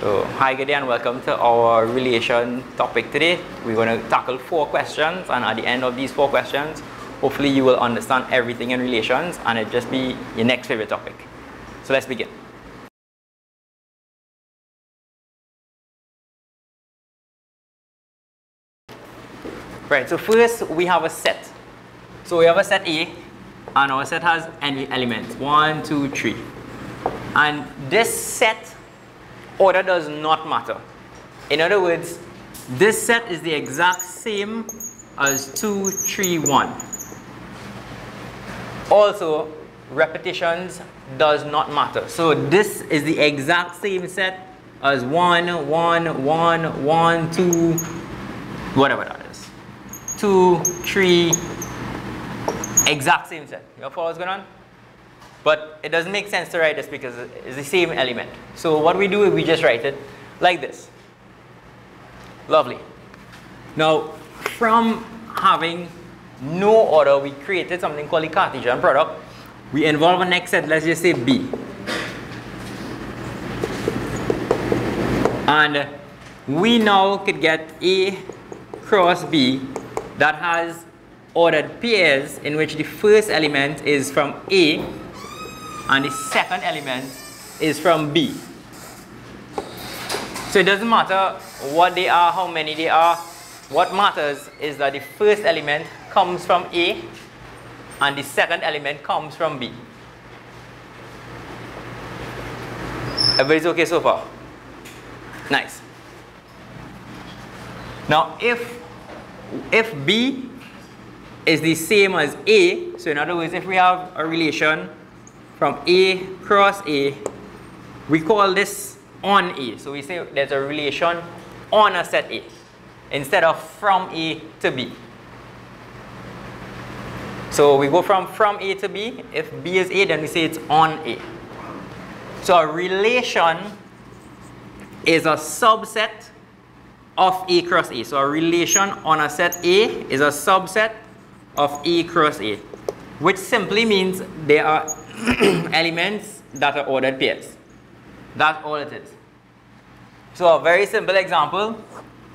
So, hi, good day and welcome to our relation topic today. We're going to tackle 4 questions, and at the end of these 4 questions, hopefully you will understand everything in relations and it just be your next favorite topic. So let's begin. Right, so first we have a set. So we have a set A, and our set has any elements, 1, 2, 3. And this set order does not matter. In other words, this set is the exact same as 2, 3, 1. Also, repetitions does not matter. So this is the exact same set as 1, 1, 1, 1, 2, whatever that is. 2, 3, exact same set. You follow what's going on? But it doesn't make sense to write this because it's the same element. So what we do is we just write it like this. Lovely. Now, from having no order, we created something called the Cartesian product. We involve a next set, let's just say B. And we now could get A cross B that has ordered pairs in which the first element is from A and the second element is from B. So it doesn't matter what they are, how many they are. What matters is that the first element comes from A and the second element comes from B. Everybody's okay so far? Nice. Now if B is the same as A, so in other words, if we have a relation from A cross A, we call this on A. So we say there's a relation on a set A instead of from A to B. So we go from A to B. If B is A, then we say it's on A. So a relation is a subset of A cross A. So a relation on a set A is a subset of A cross A, which simply means there are elements that are ordered pairs. That's all it is. So a very simple example,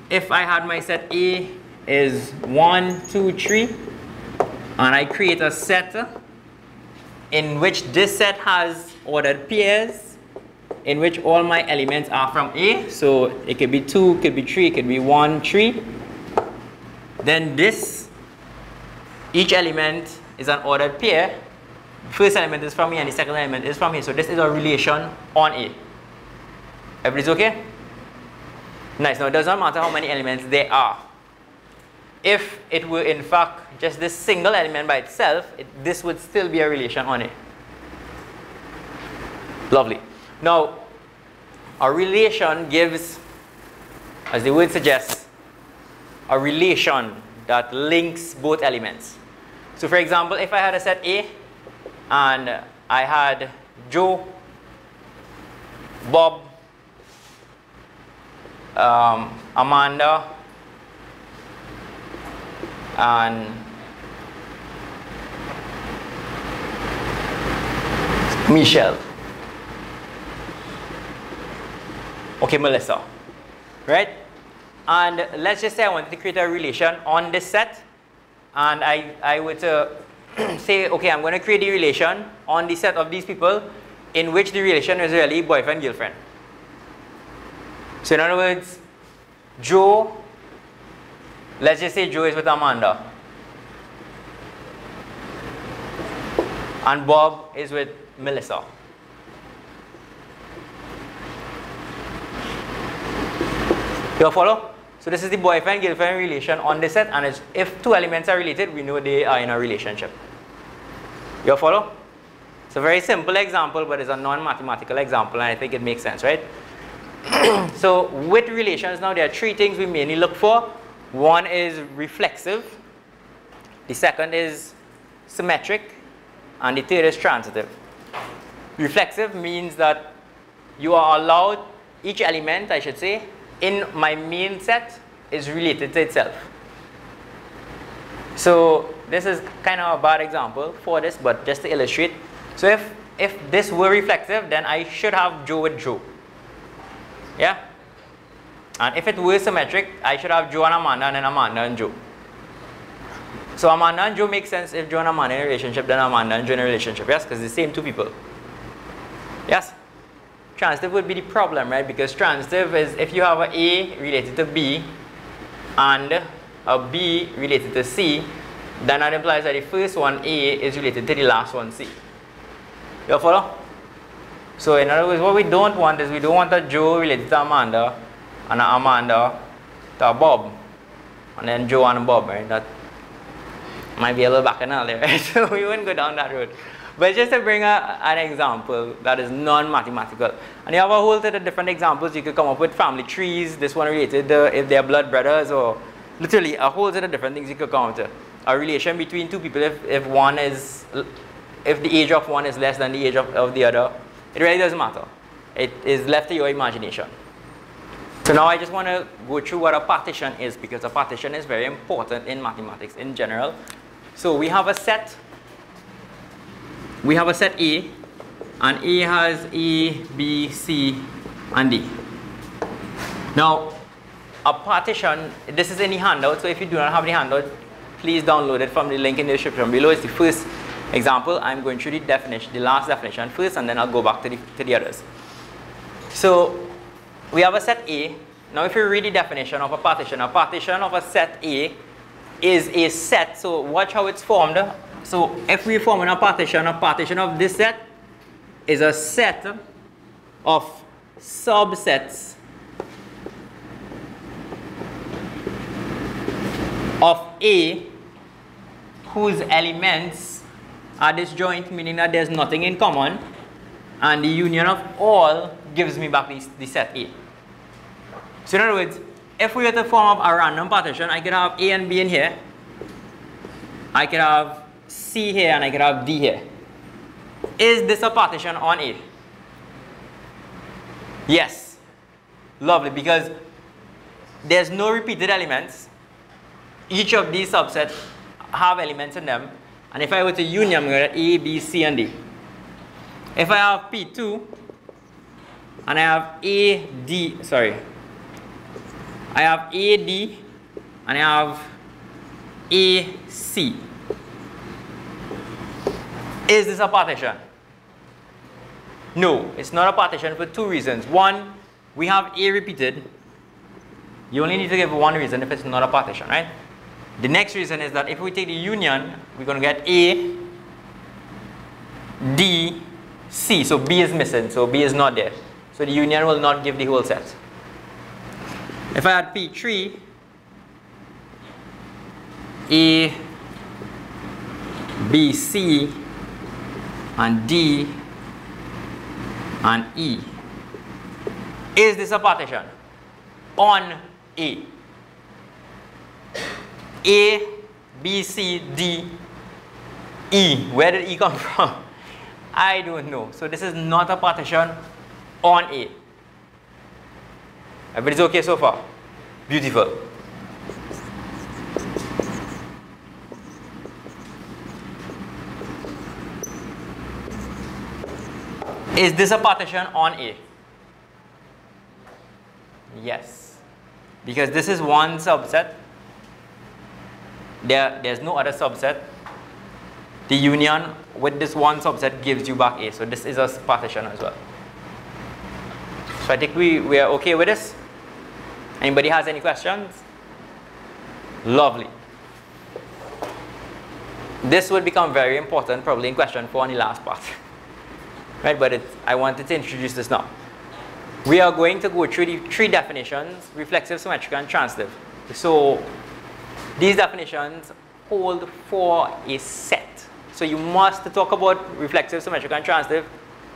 if I had my set A is 1, 2, 3, and I create a set in which this set has ordered pairs, in which all my elements are from A, so it could be 2, it could be 3, it could be 1, 3, then each element is an ordered pair. First element is from A and the second element is from A. So this is a relation on A. Everybody's okay? Nice. Now it does not matter how many elements there are. If it were in fact just this single element by itself, this would still be a relation on A. Lovely. Now a relation gives, as the word suggests, a relation that links both elements. So for example, if I had a set A and I had Joe, Bob, Amanda, and Michelle. Okay, Melissa, right? And let's just say I wanted to create a relation on this set, and I were to say, okay, I'm going to create a relation on the set of these people in which the relation is really boyfriend-girlfriend. So in other words, Joe, let's just say Joe is with Amanda, and Bob is with Melissa. You follow? So this is the boyfriend-girlfriend relation on this set, and if 2 elements are related, we know they are in a relationship. You follow? It's a very simple example, but it's a non-mathematical example, and I think it makes sense, right? So with relations, now there are 3 things we mainly look for. One is reflexive, the second is symmetric, and the third is transitive. Reflexive means that you are allowed, each element, I should say, in my main set is related to itself. So this is kind of a bad example for this, but just to illustrate. So if this were reflexive, then I should have Joe with Joe. Yeah? And if it were symmetric, I should have Joe and Amanda and then Amanda and Joe. So Amanda and Joe make sense if Joe and Amanda in a relationship, then Amanda and Joe in a relationship. Yes? Because it's the same two people. Yes? Transitive would be the problem, right? Because transitive is if you have an A related to B and a B related to C, then that implies that the first one, A, is related to the last one, C. You follow? So in other words, what we don't want is we don't want a Joe related to Amanda and a Amanda to a Bob. And then Joe and Bob, right? That might be a little bacchanal there, right? So we wouldn't go down that road. But just to bring an example that is non-mathematical. And you have a whole set of different examples. You could come up with family trees, this one related to if they're blood brothers, or literally a whole set of different things you could come up to. A relation between two people if the age of one is less than the age of the other. It really doesn't matter. It is left to your imagination. So now I just want to go through what a partition is, because a partition is very important in mathematics in general. So we have a set. We have a set A, and A has A, B, C, and D. Now, a partition, this is in the handout, so if you do not have the handout, please download it from the link in the description below. It's the first example. I'm going through the definition, the last definition first, and then I'll go back to the others. So we have a set A. Now if you read the definition of a partition of a set A is a set. So watch how it's formed. So if we form a partition of this set is a set of subsets of A whose elements are disjoint, meaning that there's nothing in common, and the union of all gives me back the set A. So in other words, if we were to form up a random partition, I could have A and B in here, I could have C here, and I could have D here. Is this a partition on A? Yes. Lovely, because there's no repeated elements. Each of these subsets have elements in them. And if I were to union, I'm going to A, B, C, and D. If I have P2, and I have I have AD, and I have AC. Is this a partition? No, it's not a partition for two reasons. One, we have A repeated. You only need to give one reason if it's not a partition, right? The next reason is that if we take the union, we're going to get A, D, C. So B is missing, so B is not there. So the union will not give the whole set. If I had P3, A, B, C, and D, and E. Is this a partition? On A. A, B, C, D, E. Where did E come from? I don't know. So this is not a partition on A. Everybody's okay so far? Beautiful. Is this a partition on A? Yes. Because this is one subset. There's no other subset. The union with this one subset gives you back A. So this is a partition as well. So I think we are okay with this. Anybody has any questions? Lovely. This will become very important probably in question 4 on the last part. Right, but I wanted to introduce this now. We are going to go through the 3 definitions, reflexive, symmetric, and transitive. So these definitions hold for a set. So you must, to talk about reflexive, symmetric, and transitive,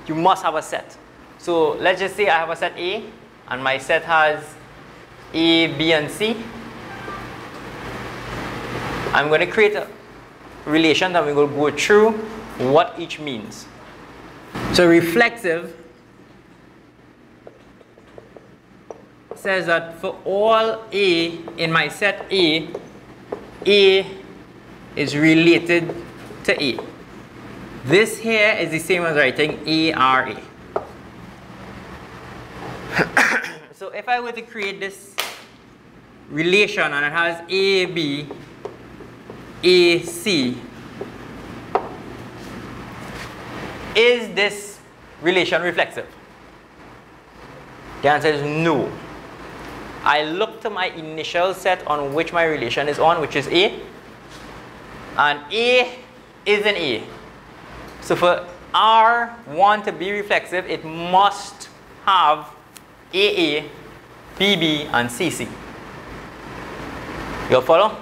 you must have a set. So let's just say I have a set A, and my set has A, B, and C. I'm going to create a relation and we're going to go through what each means. So reflexive says that for all A in my set A is related to A. This here is the same as writing ARA. so if I were to create this relation and it has AB, AC, is this relation reflexive? The answer is no. I look to my initial set on which my relation is on, which is A, and A is an A. So for R1 to be reflexive, it must have AA, BB, and CC. You'll follow?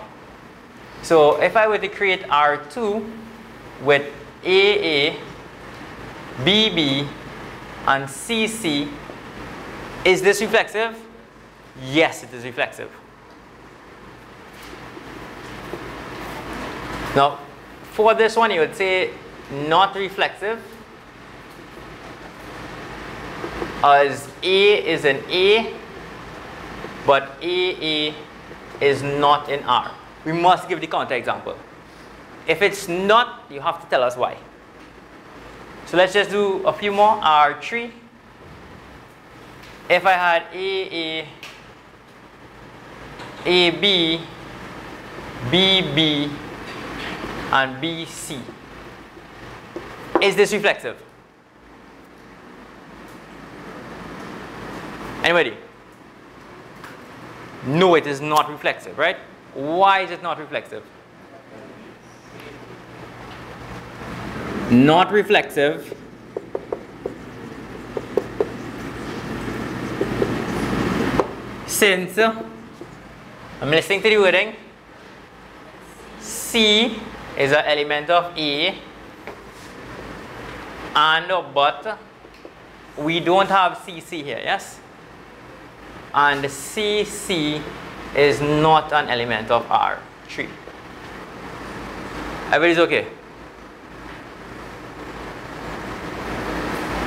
So if I were to create R2 with AA, BB, and CC, is this reflexive? Yes, it is reflexive. Now, for this one, you would say not reflexive, as A is an A, but AA is not in R. We must give the counterexample. If it's not, you have to tell us why. So let's just do a few more. R3. If I had AA, AB, BB, and BC, is this reflexive? Anybody? No, it is not reflexive, right? Why is it not reflexive? Not reflexive since I'm listening to the wording. C is an element of A, and but we don't have CC here, yes? And CC is not an element of R3. Everybody's okay?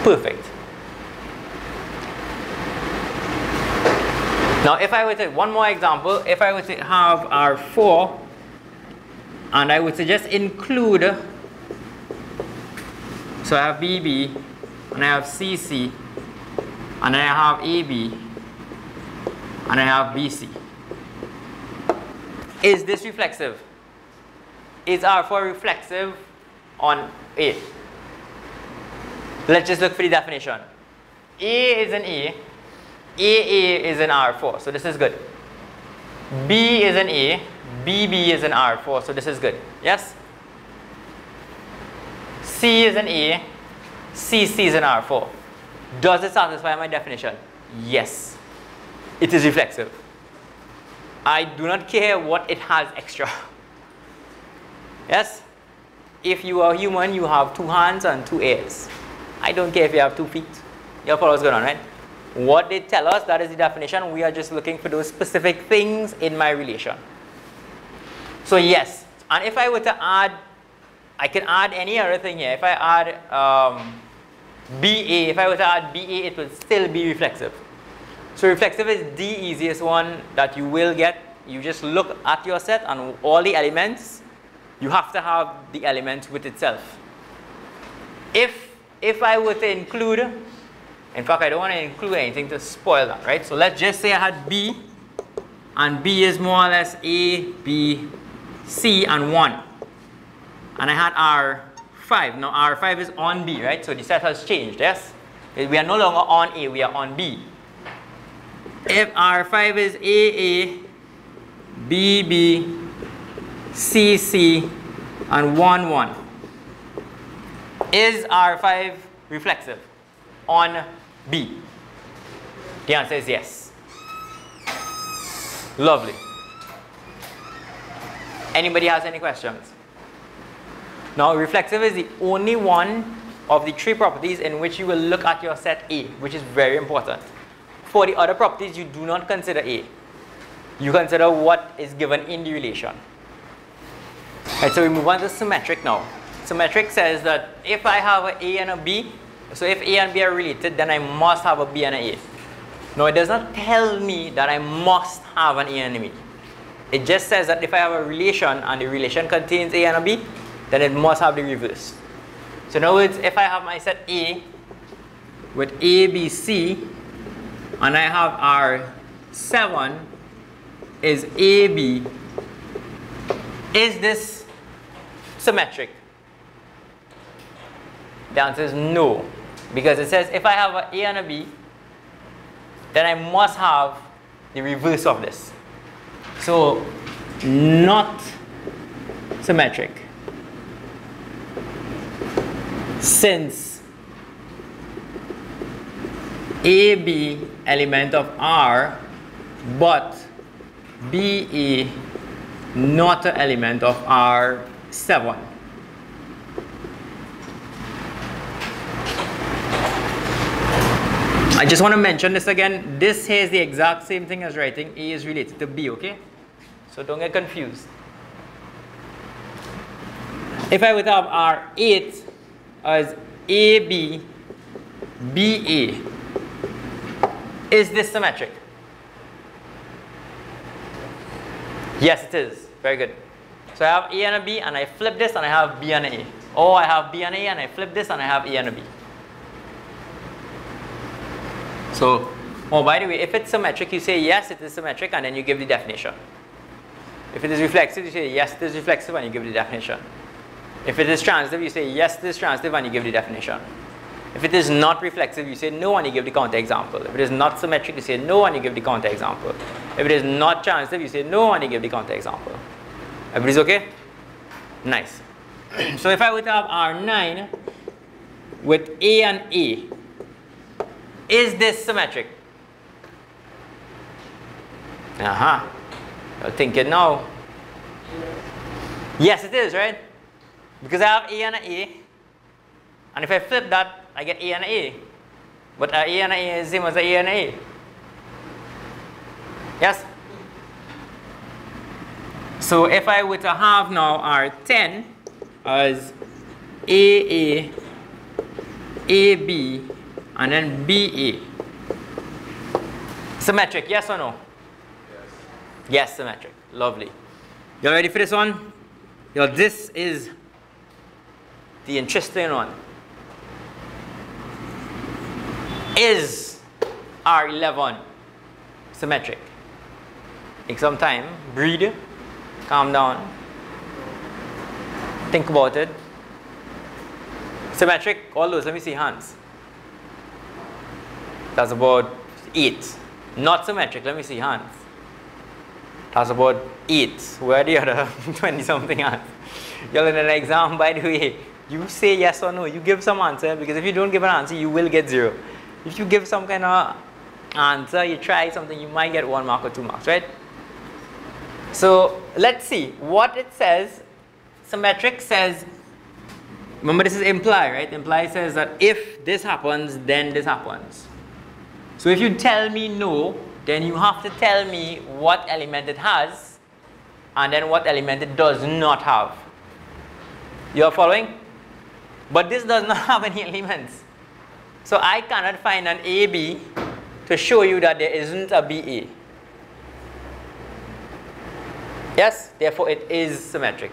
Perfect. Now if I were to, one more example, if I were to have R4 and I would just include, so I have BB and I have CC and I have AB and I have BC. Is this reflexive? Is R4 reflexive on A? Let's just look for the definition. A is an A, AA is an R4, so this is good. B is an A, BB is an R4, so this is good. Yes? C is an A, CC is an R4. Does it satisfy my definition? Yes. It is reflexive. I do not care what it has extra. Yes? If you are human, you have 2 hands and 2 ears. I don't care if you have 2 feet. You follow what's going on, right? What they tell us, that is the definition. We are just looking for those specific things in my relation. So yes, and if I were to add, I can add any other thing here. If I add BA, if I were to add BA, it will still be reflexive. So reflexive is the easiest one that you will get. You just look at your set and all the elements, you have to have the element with itself. If I were to include, in fact I don't want to include anything to spoil that, right? So let's just say I had B, and B is more or less A, B, C, and 1. And I had R5. Now R5 is on B, right? So the set has changed, yes? We are no longer on A, we are on B. If R5 is AA, BB, CC, and 1, 1. Is R5 reflexive on B? The answer is yes. Lovely. Anybody has any questions? Now, reflexive is the only one of the 3 properties in which you will look at your set A, which is very important. For the other properties, you do not consider A. You consider what is given in the relation. Right, so we move on to symmetric now. Symmetric says that if I have an A and a B, so if A and B are related, then I must have a B and an A. No, it does not tell me that I must have an A and a B. It just says that if I have a relation and the relation contains A and a B, then it must have the reverse. So in other words, if I have my set A with A, B, C, and I have R7 is AB, is this symmetric? The answer is no, because it says if I have an A and a B, then I must have the reverse of this. So, not symmetric, since AB element of R, but BA not an element of R7. I just want to mention this again. This here is the exact same thing as writing A is related to B, okay? So don't get confused. If I would have R8 as AB, BA, is this symmetric? Yes, it is. Very good. So I have A and a B, and I flip this, and I have B and a A. Or I have B and A, and I flip this, and I have A and a B. So, oh, by the way, if it's symmetric, you say yes, it is symmetric, and then you give the definition. If it is reflexive, you say yes, it is reflexive, and you give the definition. If it is transitive, you say yes, it is transitive, and you give the definition. If it is not reflexive, you say no, and you give the counterexample. If it is not symmetric, you say no, and you give the counterexample. If it is not transitive, you say no, and you give the counterexample. Everybody's okay? Nice. So if I were to have R9 with A and A, is this symmetric? You're thinking now. Yes, it is, right? Because I have A and an A, and if I flip that, I get A and A. But A and A is the same as A and A. Yes? So if I were to have now R10 as AA, AB, and then BA. Symmetric, yes or no? Yes. Yes, symmetric. Lovely. You ready for this one? This is the interesting one. Is R11 symmetric? Take some time, breathe, calm down, think about it. Symmetric, all those, let me see hands. That's about 8. Not symmetric, let me see hands. That's about 8. Where are the other 20-something hands? You're in an exam, by the way. You say yes or no. You give some answer, because if you don't give an answer, you will get 0. If you give some kind of answer, you try something, you might get 1 mark or 2 marks, right? So let's see what it says. Symmetric says, remember this is imply, right? Imply says that if this happens, then this happens. So if you tell me no, then you have to tell me what element it has, and then what element it does not have. You are following? But this does not have any elements. So I cannot find an AB to show you that there isn't a BA. Yes? Therefore it is symmetric.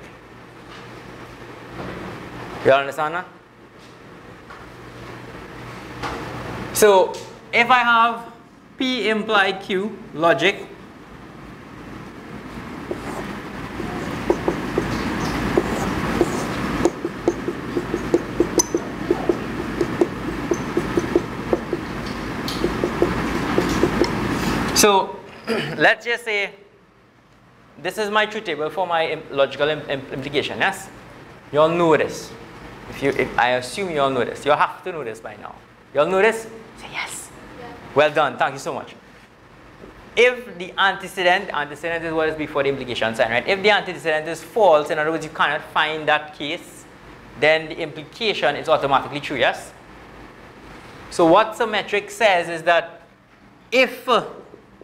You all understand that? So if I have P imply Q logic, so let's just say this is my truth table for my logical implication. Yes? You all know this. If I assume you all know this. You have to know this by now. You all know this? Say yes. Yeah. Well done. Thank you so much. If the antecedent is what is before the implication sign, right? If the antecedent is false, in other words, you cannot find that case, then the implication is automatically true, yes? So what symmetric says is that if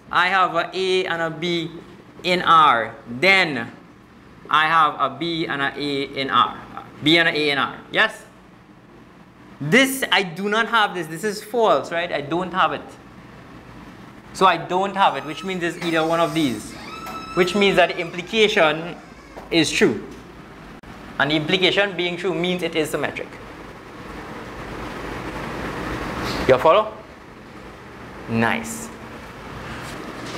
I have an A and a B in R, then I have a B and an A in R. B and an A in R, yes? This, I do not have this. This is false, right? I don't have it. So I don't have it, which means it's either one of these. Which means that the implication is true. And the implication being true means it is symmetric. You follow? Nice.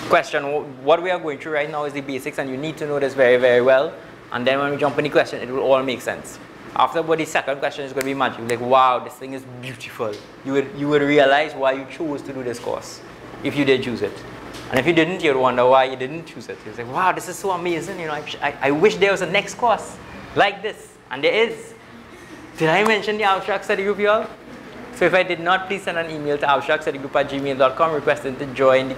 question. What we are going through right now is the basics, and you need to know this very, very well. And then when we jump in the question, it will all make sense. After about the second question, it's going to be magic. Like, wow, this thing is beautiful. You would realize why you chose to do this course, if you did choose it. And if you didn't, you'd wonder why you didn't choose it. You'd say, wow, this is so amazing. You know, I wish there was a next course like this. And there is. Did I mention the abstract study group, y'all? So if I did not, please send an email to abstractstudygroup@gmail.com requesting to join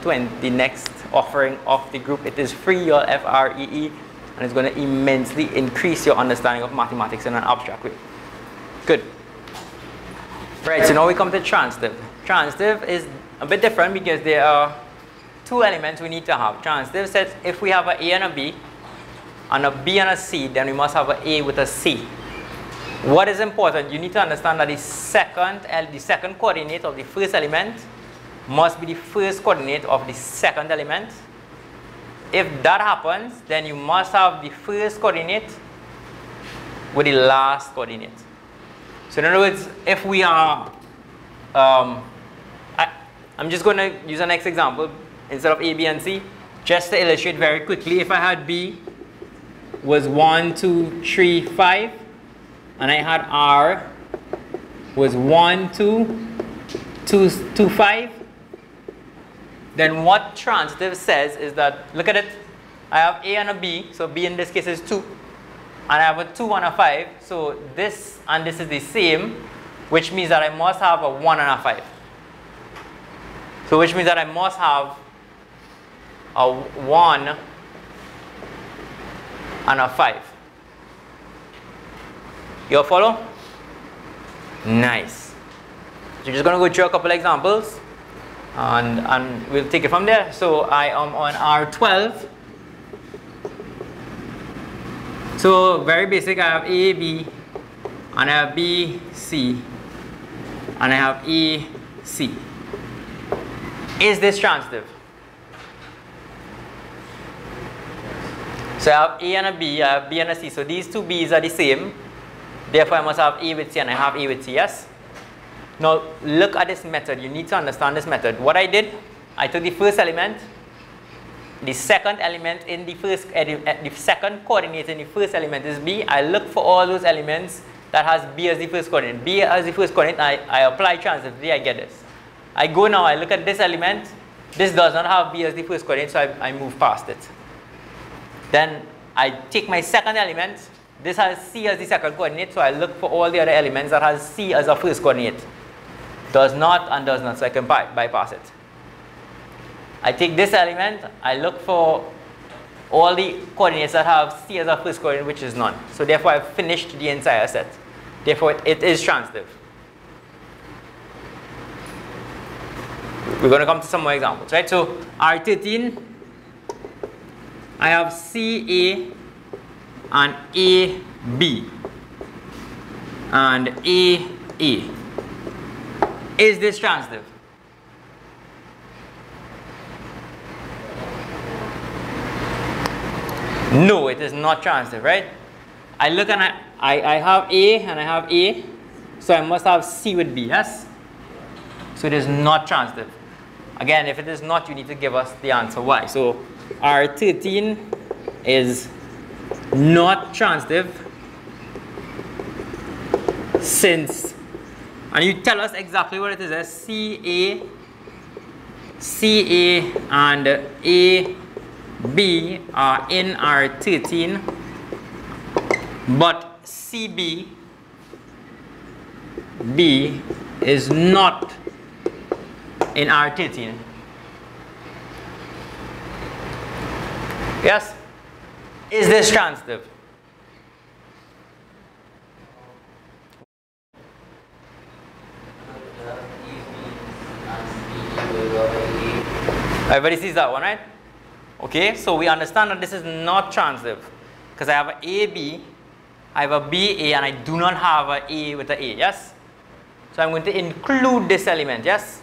the next offering of the group. It is free, y'all, FREE. And it's going to immensely increase your understanding of mathematics in an abstract way. Good. Right, so now we come to transitive. Transitive is a bit different because there are two elements we need to have. Transitive says if we have an A and a B, and a B and a C, then we must have an A with a C. What is important? You need to understand that the second coordinate of the first element must be the first coordinate of the second element. If that happens, then you must have the first coordinate with the last coordinate. So in other words, if we are, I'm just going to use the next example instead of A, B, and C, just to illustrate very quickly. If I had B was 1, 2, 3, 5, and I had R was 1, 2, 2, 2, 5, then what transitive says is that, look at it, I have A and a B, so B in this case is 2, and I have a 2 and a 5, so this and this is the same, which means that I must have a 1 and a 5. So which means that I must have a 1 and a 5. You all follow? Nice. So you're just going to go through a couple examples. And we'll take it from there. So I am on R12. So very basic, I have A, B, and I have B, C, and I have A, C. Is this transitive? So I have A and a B, I have B and a C. So these two B's are the same. Therefore I must have A with C and I have A with C, yes? Now look at this method. You need to understand this method. What I did, I took the first element, the second element in the first, the second coordinate in the first element is B. I look for all those elements that has B as the first coordinate. B as the first coordinate, I apply transitively, I get this. I go now, I look at this element. This does not have B as the first coordinate, so I move past it. Then I take my second element. This has C as the second coordinate, so I look for all the other elements that has C as a first coordinate. Does not and does not, so I can bypass it. I take this element, I look for all the coordinates that have C as a first coordinate, which is none. So therefore I've finished the entire set. Therefore it is transitive. We're going to come to some more examples, right? So R13, I have CA and AB and AA. Is this transitive? No, it is not transitive, right? I look and I have A and I have A, so I must have C with B, yes? So it is not transitive. Again, if it is not, you need to give us the answer why. So R13 is not transitive since, and you tell us exactly what it is as CA and AB are in R13, but CB is not in R13. Yes? Is this transitive? Everybody sees that one, right? Okay, so we understand that this is not transitive because I have an AB, I have a BA, and I do not have an A with an A, yes? So I'm going to include this element, yes?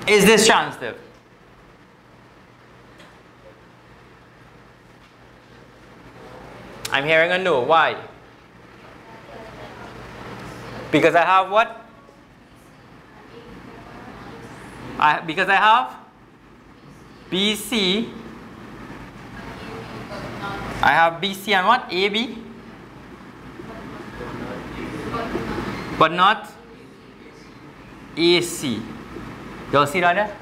Is this transitive? I'm hearing a no. Why? Because I have what? Because I have BC. I have BC and what? AB. But not AC. Y'all see that there?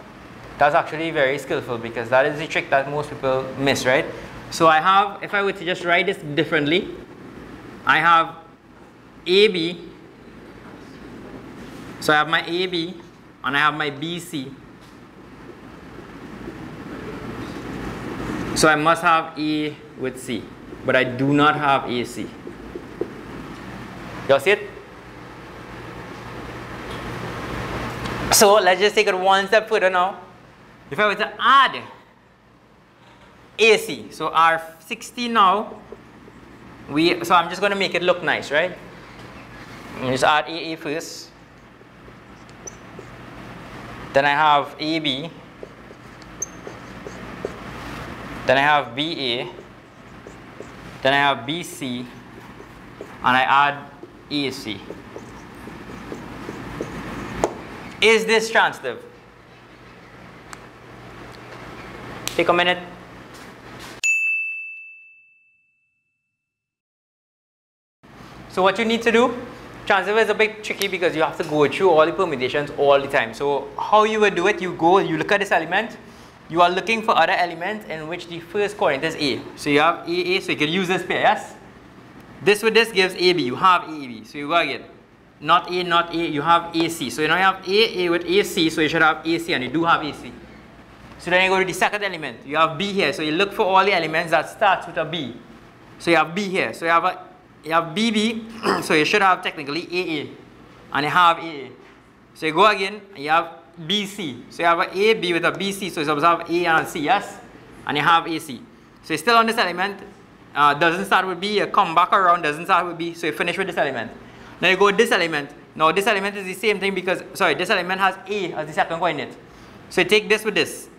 That's actually very skillful because that is the trick that most people miss, right? So I have, if I were to just write this differently, I have AB. So I have my AB and I have my BC. So I must have A with C, but I do not have AC. Y'all see it? So let's just take it one step further now. If I were to add AC, so R16 now, so I'm just going to make it look nice, right? Let me just add AA first. Then I have AB. Then I have BA. Then I have BC. And I add AC. Is this transitive? Take a minute. So what you need to do, transitive is a bit tricky because you have to go through all the permutations all the time. So how you would do it, you look at this element, you are looking for other elements in which the first coordinate is A. So you have AA, so you can use this pair, yes? This with this gives AB, you have AB. So you go again. Not A, not A, you have AC. So now you have AA with AC, so you should have AC, and you do have AC. So then you go to the second element. You have B here. So you look for all the elements that starts with a B. So you have B here. So you have BB, so you should have technically AA. And you have AA. So you go again, and you have BC. So you have an AB with a BC, so you supposed to have A and C, yes? And you have AC. So you're still on this element. Doesn't start with B, you come back around, doesn't start with B, so you finish with this element. Now you go with this element. Now this element is the same thing because, sorry, this element has A as the second coordinate. So you take this with this.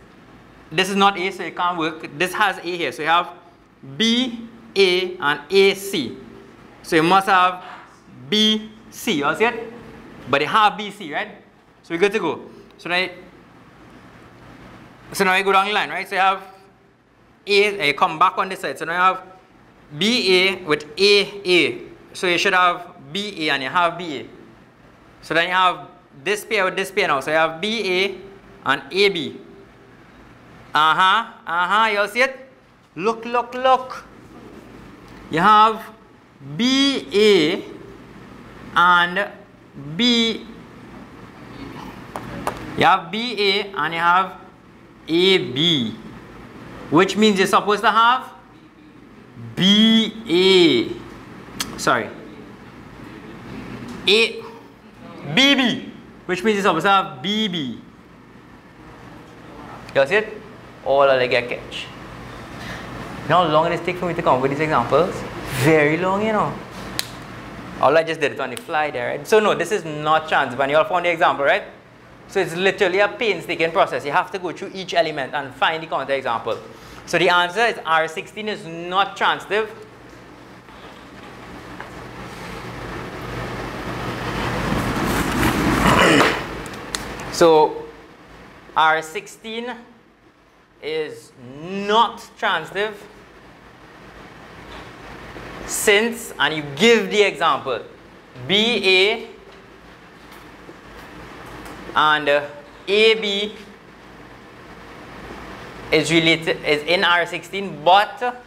This is not A, so it can't work. This has A here. So you have B, A, and AC. So you must have BC. You all see it? But you have BC, right? So we're good to go. So now you go down the line, right? So you have A, you come back on this side. So now you have BA with AA. So you should have BA and you have BA. So then you have this pair with this pair now. So you have BA and AB. You all see it? Look. You have BA and B. You have BA and you have AB. Which means you're supposed to have BA. Sorry. BB. Which means you're supposed to have BB. You all see it? All of the get catch. You know how long it takes for me to come up with these examples? Very long, you know. All I just did it on the fly there, right? So no, this is not transitive. And you all found the example, right? So it's literally a painstaking process. You have to go through each element and find the counter example. So the answer is R16 is not transitive. So R16 is not transitive since, and you give the example, BA and AB is in R16, but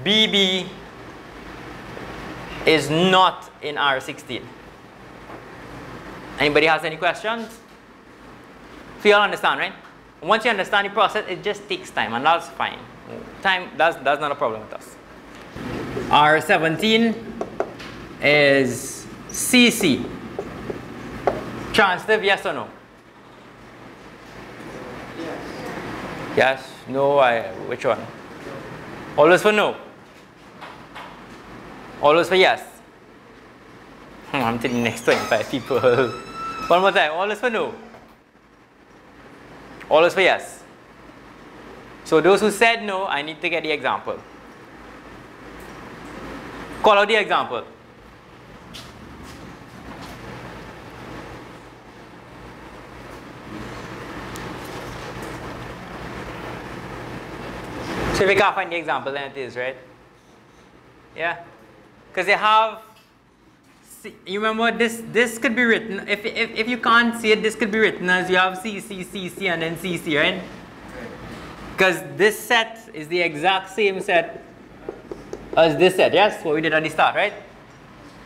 BB is not in R16. Anybody has any questions? So you all understand, right? Once you understand the process, it just takes time, and that's fine. Time, that's not a problem with us. R17 is CC. Transitive, yes or no? Yes, no, which one? Always for no. Always for yes. I'm to the next 25 people. One more time, always for no. Always for yes. So those who said no, I need to get the example. Call out the example. So if we can't find the example, then it is, right? Yeah? Because they have, you remember this could be written, if you can't see it, this could be written as you have C, C, C, C, and then C, C, right? Because this set is the exact same set as this set, yes? What we did at the start, right?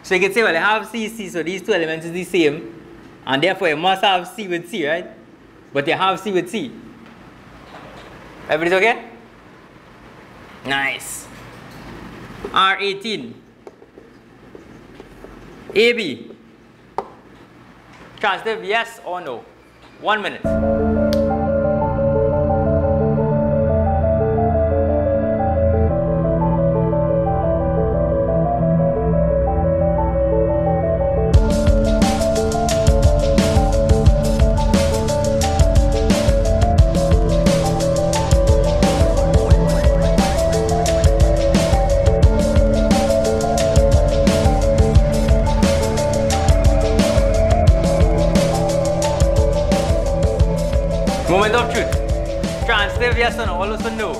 So you can say, well, I have C, C, so these two elements is the same, and therefore you must have C with C, right? But you have C with C. Everybody's okay? Nice. R18. AB. Transitive, yes or no? 1 minute. Moment of truth. Transitive, yes or no? All those for no.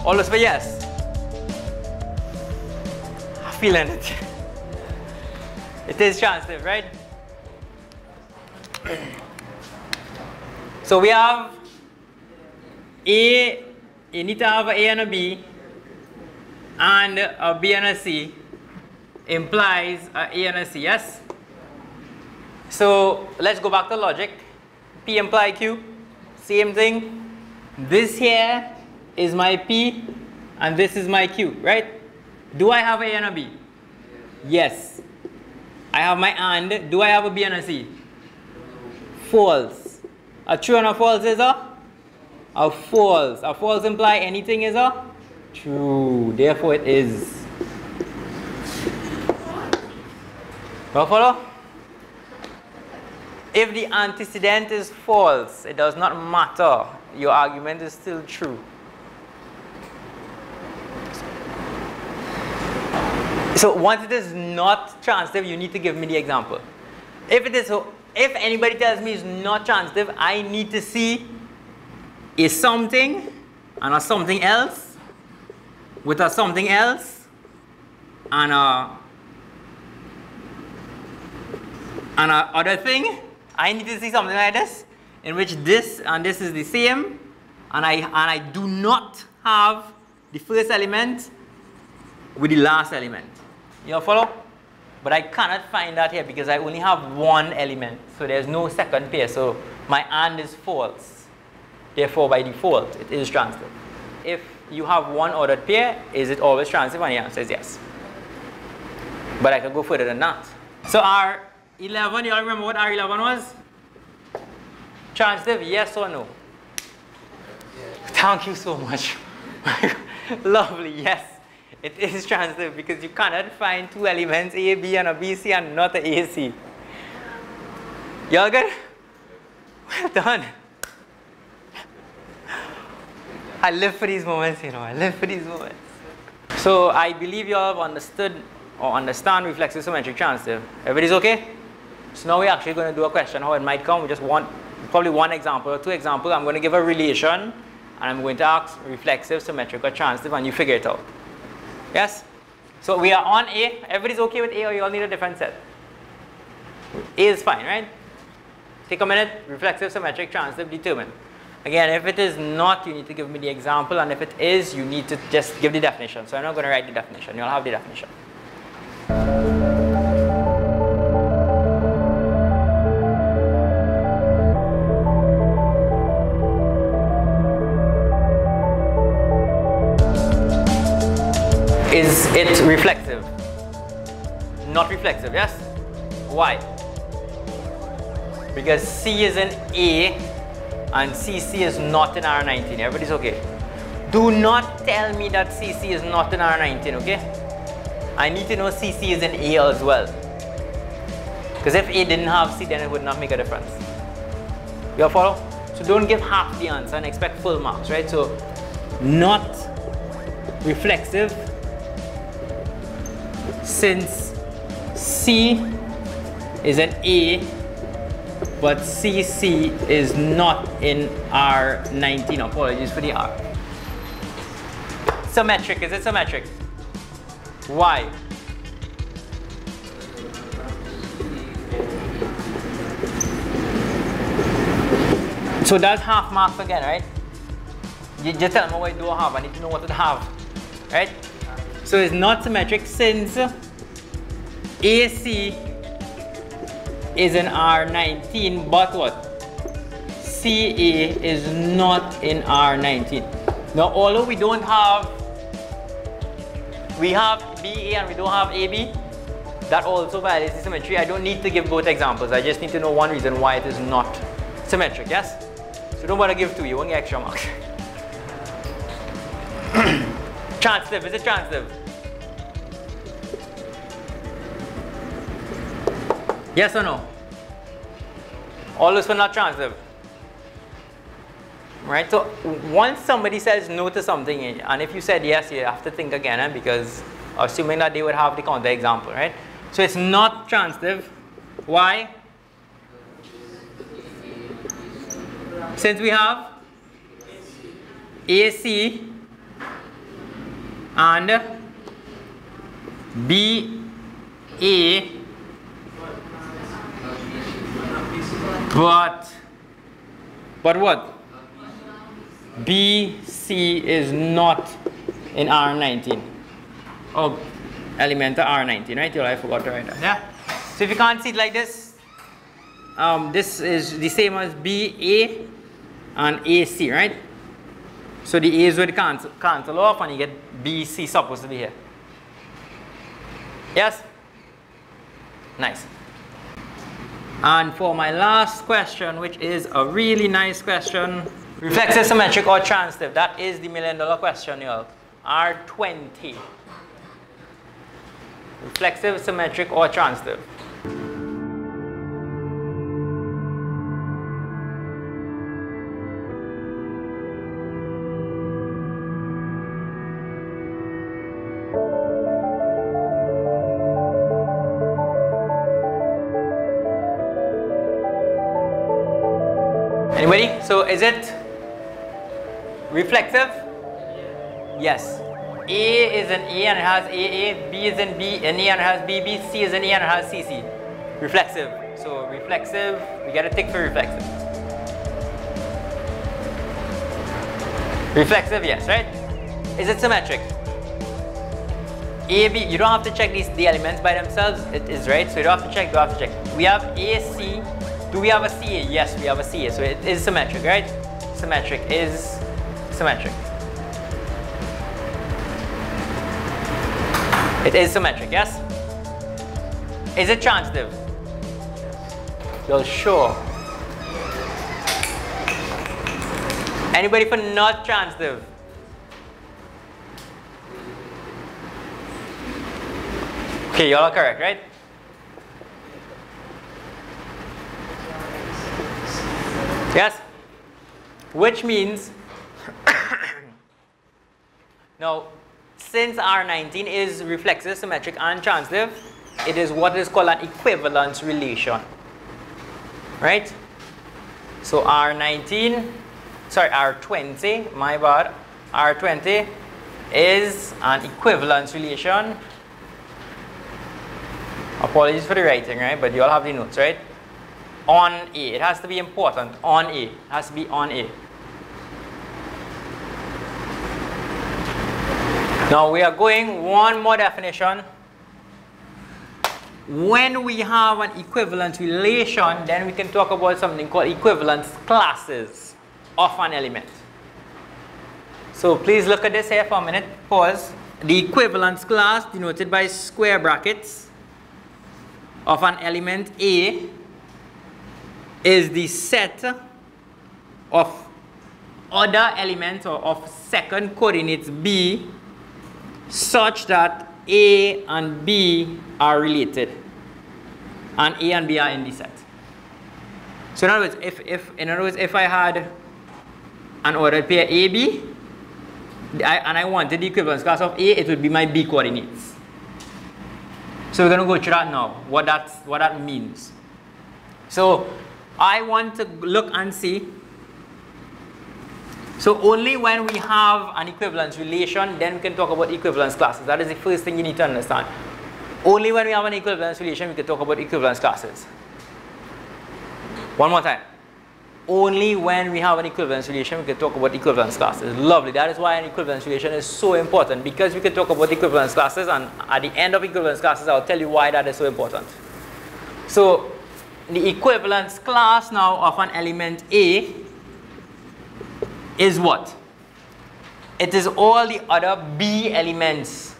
All those for yes. I'm feeling it. It is transitive, right? So we have A, you need to have an A and a B, and a B and a C implies an A and a C, yes? So let's go back to logic. P imply Q, same thing. This here is my P and this is my Q, right? Do I have a and a B? Yes. I have my AND. Do I have a B and a C? False. A true and a false is a false. A false imply anything is a true. Therefore it is. Follow? If the antecedent is false, it does not matter. Your argument is still true. So once it is not transitive, you need to give me the example. If anybody tells me it's not transitive, I need to see a something and a something else with a something else and a other thing. I need to see something like this, in which this and this is the same, and I do not have the first element with the last element. You follow? But I cannot find that here because I only have one element, so there's no second pair. So my AND is false. Therefore, by default, it is transitive. If you have one ordered pair, is it always transitive? And the answer is yes. But I can go further than that. So our 11, you all remember what R11 was? Transitive, yes or no? Yes. Thank you so much. Lovely, yes. It is transitive because you cannot find two elements, A, B, and a B, C, and not a A, C. You all good? Well done. I live for these moments, you know. I live for these moments. So I believe you all have understood or understand reflexive symmetric transitive. Everybody's okay? So now we're actually going to do a question, how it might come. We just want probably one example or two examples. I'm going to give a relation, and I'm going to ask reflexive, symmetric, or transitive, and you figure it out. Yes? So we are on A. Everybody's okay with A, or you all need a different set? A is fine, right? Take a minute. Reflexive, symmetric, transitive, determine. Again, if it is not, you need to give me the example, and if it is, you need to just give the definition. So I'm not going to write the definition. You'll have the definition. Is it reflexive? Not reflexive, yes? Why? Because C is in A and CC is not in R19. Everybody's okay? Do not tell me that CC is not in R19, okay? I need to know CC is in A as well. Because if A didn't have C, then it would not make a difference. You all follow? So don't give half the answer and expect full marks, right? So not reflexive since C is an A, but CC is not in R19. Apologies for the R. Symmetric, is it symmetric? Why? So that's half marks again, right? You just tell me what you don't have. I need to know what to have, right? So it's not symmetric since AC is in R19, but what? CA is not in R19. Now, although we don't have, we have BA and we don't have AB, that also violates the symmetry. I don't need to give both examples. I just need to know one reason why it is not symmetric, yes? So don't bother give two, you won't get extra marks. Transitive, is it transitive? Yes or no? All those were not transitive. Right, so once somebody says no to something, and if you said yes, you have to think again, because assuming that they would have the counter example, right? So it's not transitive. Why? Since we have AC and BA, but what? BC is not in R19. Oh, element of R19, right? I forgot to write that. Yeah. So if you can't see it like this, this is the same as BA and AC, right? So the A's would cancel off and you get BC supposed to be here. Yes? Nice. And for my last question, which is a really nice question, reflexive, symmetric, or transitive? That is the $1 million question, y'all. R20. Reflexive, symmetric, or transitive? Anybody? So is it reflexive? Yes. A is an A and it has AA, B is in B, and A and it has BB, C is an A and it has CC. Reflexive. So reflexive, we get a tick for reflexive. Reflexive, yes, right? Is it symmetric? A, B, you don't have to check the elements by themselves, it is, right? So you don't have to check, We have AC. Do we have a CA? Yes, we have a CA. So it is symmetric, right? Symmetric is symmetric. It is symmetric, yes? Is it transitive? Well, sure. Anybody for not transitive? Okay, y'all are correct, right? Yes? Which means, now, since R19 is reflexive, symmetric, and transitive, it is what is called an equivalence relation. Right? So R20, my bad, R20 is an equivalence relation. Apologies for the writing, right? But you all have the notes, right? On A. It has to be important. On A. It has to be on A. Now we are going one more definition. When we have an equivalence relation, then we can talk about something called equivalence classes of an element. So please look at this here for a minute. Pause. The equivalence class, denoted by square brackets, of an element A is the set of other elements or of second coordinates B such that A and B are related and A and B are in the set. So in other words, if I had an ordered pair AB and I wanted the equivalence class of A, it would be my B coordinates. So we're going to go through that now, what that means. So I want to look and see. So only when we have an equivalence relation, then we can talk about equivalence classes. That is the first thing you need to understand. Only when we have an equivalence relation, we can talk about equivalence classes. One more time. Only when we have an equivalence relation, we can talk about equivalence classes. Lovely. That is why an equivalence relation is so important, because we can talk about equivalence classes, and at the end of equivalence classes, I'll tell you why that is so important. So the equivalence class now of an element A is what? It is all the other B elements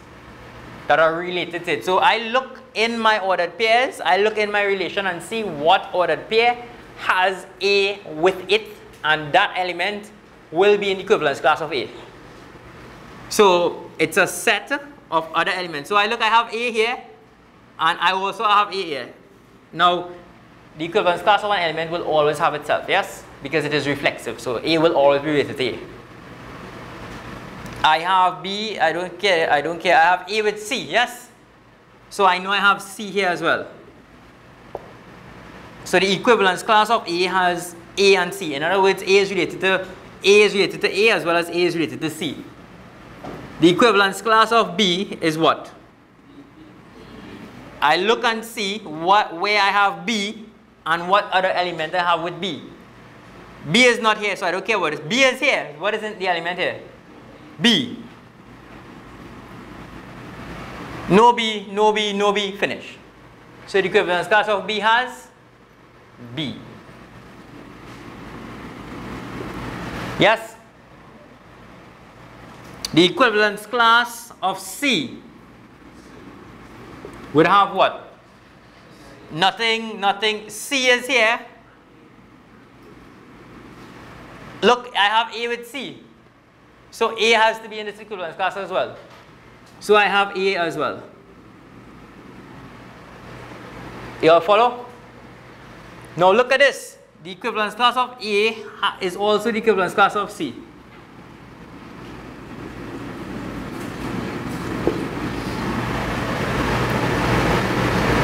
that are related to it. So I look in my ordered pairs, I look in my relation and see what ordered pair has A with it, and that element will be in the equivalence class of A. So it's a set of other elements. So I look, I have A here, and I also have A here. Now, the equivalence class of an element will always have itself, yes? Because it is reflexive, so A will always be related to A. I have B, I don't care, I have A with C, yes? So I know I have C here as well. So the equivalence class of A has A and C. In other words, A is related to A as well as A is related to C. The equivalence class of B is what? I look and see where I have B and what other element I have with B. B is not here, so I don't care what it is. B is here. What is the element here? B. No B, no B, no B, finish. So the equivalence class of B has B. Yes? The equivalence class of C would have what? Nothing, nothing. C is here. Look, I have A with C. So A has to be in this equivalence class as well. So I have A as well. You all follow? Now look at this. The equivalence class of A is also the equivalence class of C.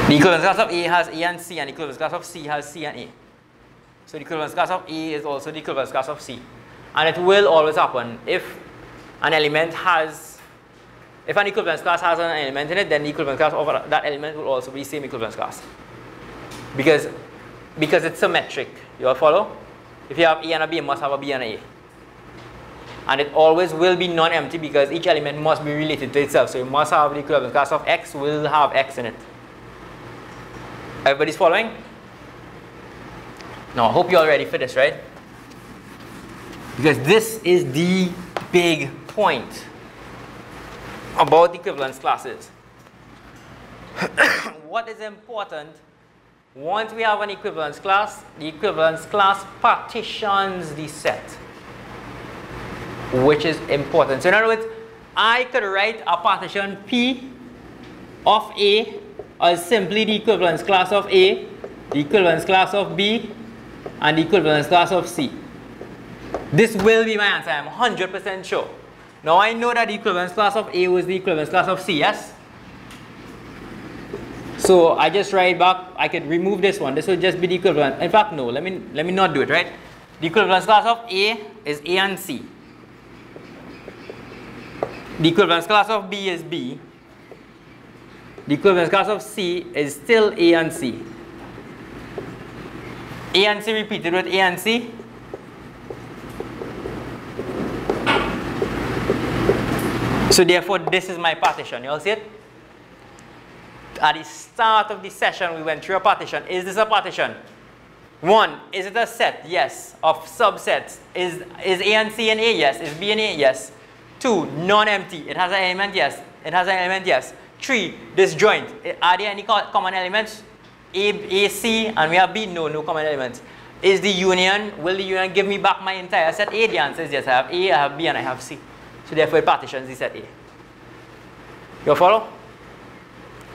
The equivalence class of A has A and C, and the equivalence class of C has C and A. So the equivalence class of A is also the equivalence class of C. And it will always happen if an element has, if an equivalence class has an element in it, then the equivalence class of that element will also be the same equivalence class. Because it's symmetric. You all follow? If you have A and a B, you must have a B and a A. And it always will be non-empty because each element must be related to itself. So you must have the equivalence class of X will have X in it. Everybody's following? Now, I hope you're all ready for this, right? Because this is the big point about the equivalence classes. What is important, once we have an equivalence class, the equivalence class partitions the set, which is important. So in other words, I could write a partition P of A as simply the equivalence class of A, the equivalence class of B, and the equivalence class of C. This will be my answer, I'm 100% sure. Now I know that the equivalence class of A was the equivalence class of C, yes? So I just write back, I could remove this one, this will just be the equivalent. In fact, no, let me not do it, right? The equivalence class of A is A and C. The equivalence class of B is B. The equivalence class of C is still A and C. A and C repeated with A and C. So therefore, this is my partition. You all see it? At the start of the session, we went through a partition. Is this a partition? 1, is it a set? Yes. Of subsets. Is A and C and A? Yes. Is B and A? Yes. 2, non-empty. It has an element? Yes. It has an element? Yes. 3, disjoint. Are there any common elements? A, C, and we have B? No, no common elements. Is the union, will the union give me back my entire set A? The answer is yes. I have A, I have B, and I have C. So therefore, it partitions the set A. You follow?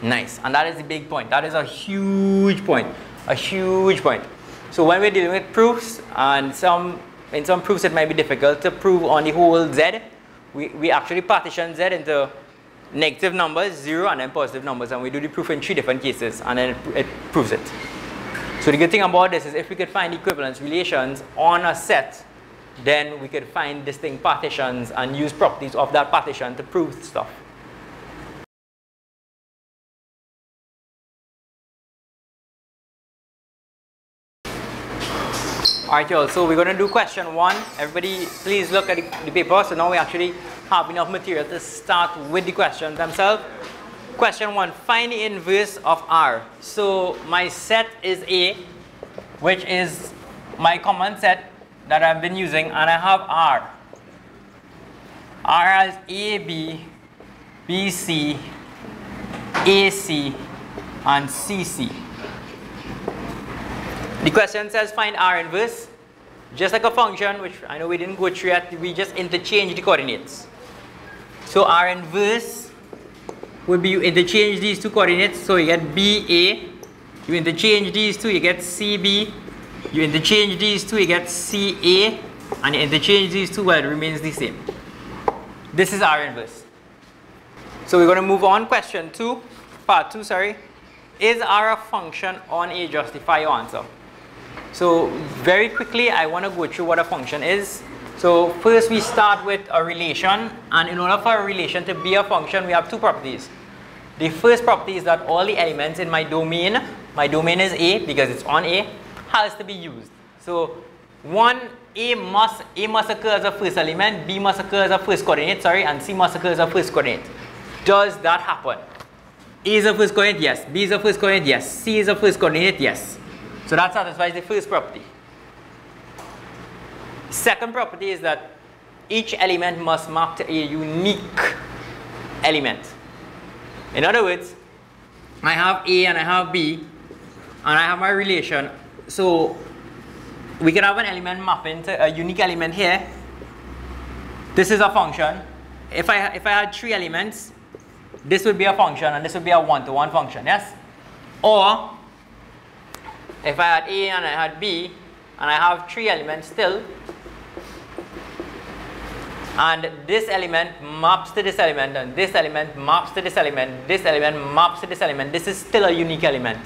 Nice. And that is the big point. That is a huge point. A huge point. So when we're dealing with proofs, and in some proofs it might be difficult to prove on the whole Z, we actually partition Z into negative numbers, 0, and then positive numbers, and we do the proof in 3 different cases, and then it proves it. So the good thing about this is if we could find equivalence relations on a set, then we could find distinct partitions and use properties of that partition to prove stuff. Alright y'all, so we're going to do question 1. Everybody please look at the paper. So now we actually have enough material to start with the questions themselves. Question 1, find the inverse of R. So my set is A, which is my common set that I've been using, and I have R. R has AB, BC, AC, and CC. The question says find R inverse. Just like a function, which I know we didn't go through yet, we just interchange the coordinates. So R inverse would be you interchange these two coordinates, so you get BA, you interchange these two, you get CB, you interchange these two, you get CA, and you interchange these two, well, it remains the same. This is R inverse. So we're going to move on. Question 2, part 2, sorry. Is R a function on A? Justify your answer. So very quickly, I want to go through what a function is. So first we start with a relation, and in order for a relation to be a function, we have 2 properties. The first property is that all the elements in my domain is A because it's on A, has to be used. So A must occur as a first element, B must occur as a first coordinate, and C must occur as a first coordinate. Does that happen? A is a first coordinate, yes. B is a first coordinate, yes. C is a first coordinate, yes. So that satisfies the first property. Second property is that each element must map to a unique element. In other words, I have A and I have B, and I have my relation. So we can have an element mapping to a unique element here. This is a function. If I had 3 elements, this would be a function, and this would be a one-to-one function, yes? Or if I had A and I had B, and I have 3 elements still, and this element maps to this element, and this element maps to this element, this element maps to this element, this is still a unique element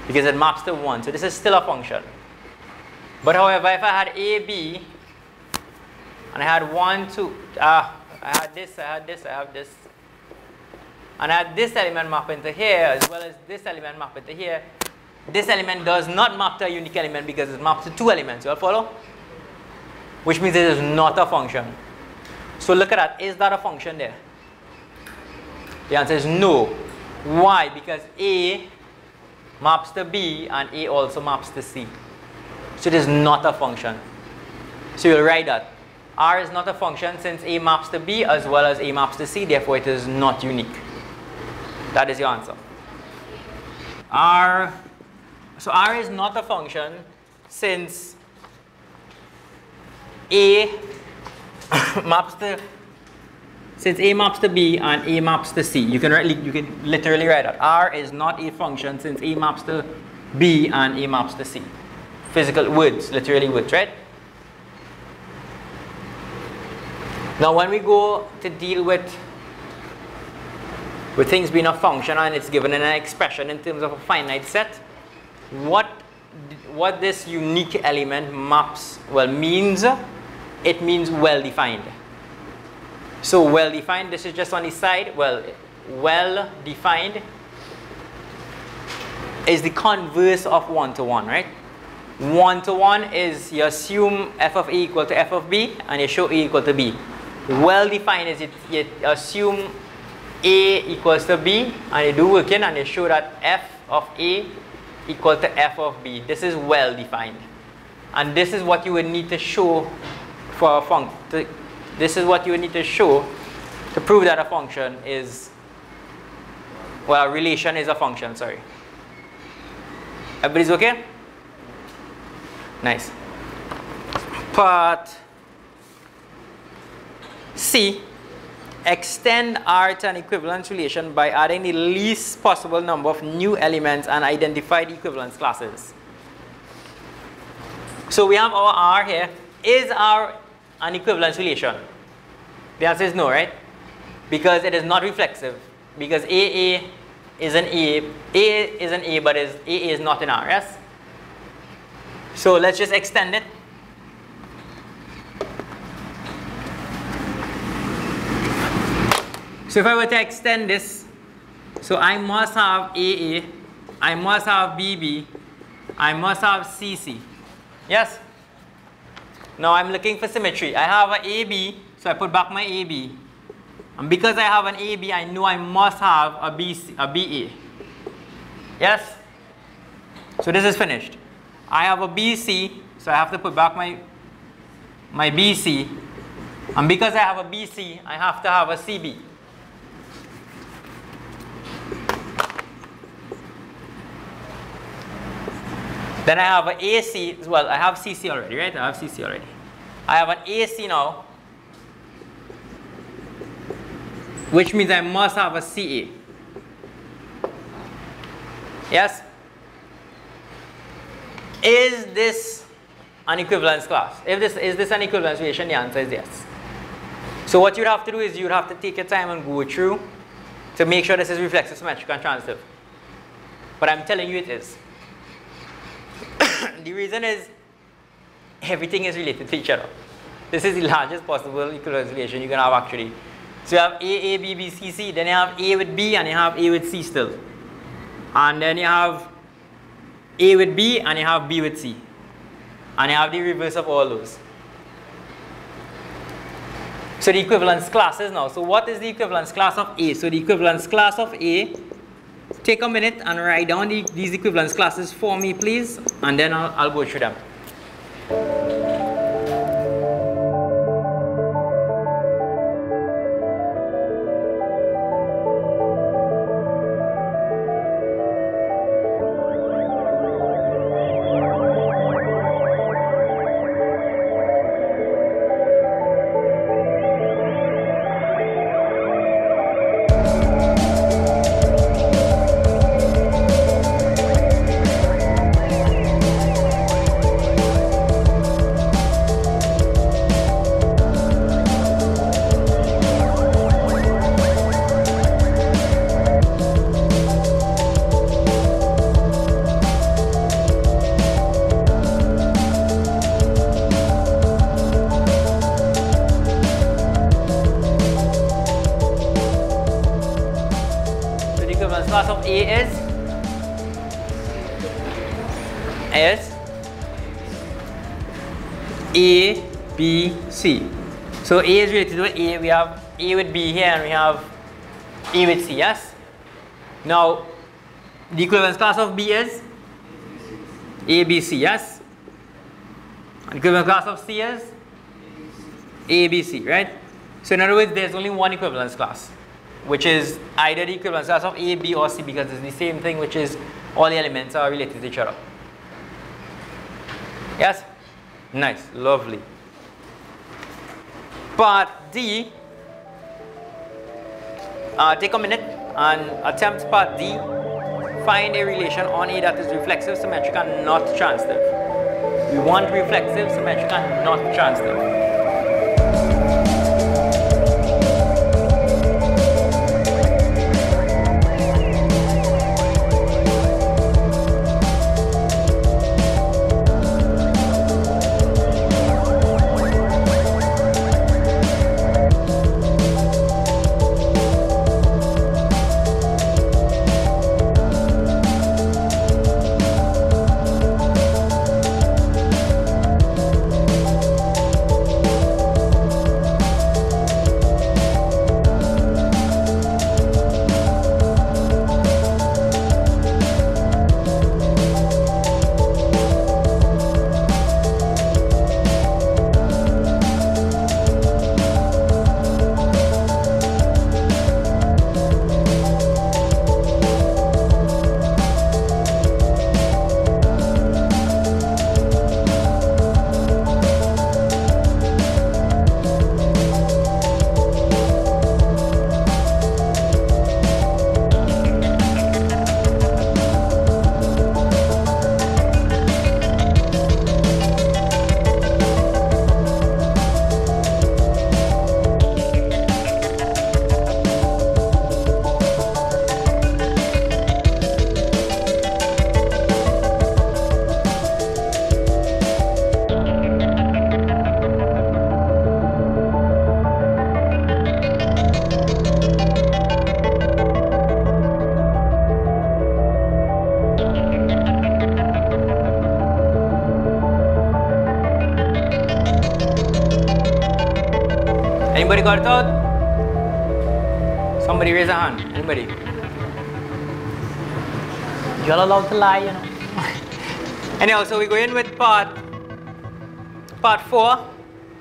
because it maps to 1. So this is still a function. But however, if I had A, B, and I had 1, 2, I had this, I have this, and I had this element map into here as well as this element map into here, this element does not map to a unique element because it maps to 2 elements. You all follow? Which means it is not a function. So look at that. Is that a function there? The answer is no. Why? Because A maps to B and A also maps to C. So it is not a function. So you'll write that. R is not a function since A maps to B as well as A maps to C. Therefore, it is not unique. That is your answer. So R is not a function since A maps to B and A maps to C. You can literally write that. R is not a function since A maps to B and A maps to C. Physical words, literally words, right? Now when we go to deal with things being a function and it's given in an expression in terms of a finite set, what this unique element maps, means, it means well-defined. So well-defined, this is just on the side, well-defined is the converse of one-to-one, right? One-to-one is you assume f of A equal to f of B and you show A equal to B. Well-defined is you assume A equals to B and you do working and you show that f of A equal to f of B. This is well defined, and this is what you would need to show for a function. This is what you would need to show to prove that a function is, a relation is a function. Sorry. Everybody's okay? Nice. Part C. Extend R to an equivalence relation by adding the least possible number of new elements and identify the equivalence classes. So we have our R here. Is R an equivalence relation? The answer is no, right? because it is not reflexive, because AA is an A is an A, but AA is not an R, yes? So let's just extend it. So if I were to extend this, so I must have AA, I must have BB, I must have CC. Yes? Now I'm looking for symmetry. I have an AB, so I put back my AB. And because I have an AB, I know I must have a BA. Yes? So this is finished. I have a BC, so I have to put back my BC. And because I have a BC, I have to have a CB. Then I have an AC, well, I have CC already, right? I have CC already. I have an AC now, which means I must have a CA. Yes? Is this an equivalence class? Is this an equivalence relation? The answer is yes. So what you'd have to do is you'd have to take your time and go through to make sure this is reflexive, symmetric, and transitive. But I'm telling you it is. The reason is everything is related to each other. This is the largest possible equivalence relation you can have actually. So you have A, B, B, C, C, then you have A with B and you have A with C still. And then you have A with B and you have B with C. And you have the reverse of all those. So the equivalence classes now. So what is the equivalence class of A? So the equivalence class of A, take a minute and write down these equivalence classes for me, please, and then I'll go through them. Class of A is A, B, C. So A is related to A. We have A with B here and we have A with C, yes? Now, the equivalence class of B is A, B, C, yes? And the equivalence class of C is A, B, C, right? So in other words, there's only one equivalence class, which is either the equivalence class of A, B, or C, because it's the same thing, which is all the elements are related to each other. Yes? Nice, lovely. Part D, take a minute and attempt part D. Find a relation on A that is reflexive, symmetric, and not transitive. We want reflexive, symmetric, and not transitive. Anybody got it out? Somebody raise a hand. Anybody? You're allowed to lie, you know. Anyhow, so we go in with part 4.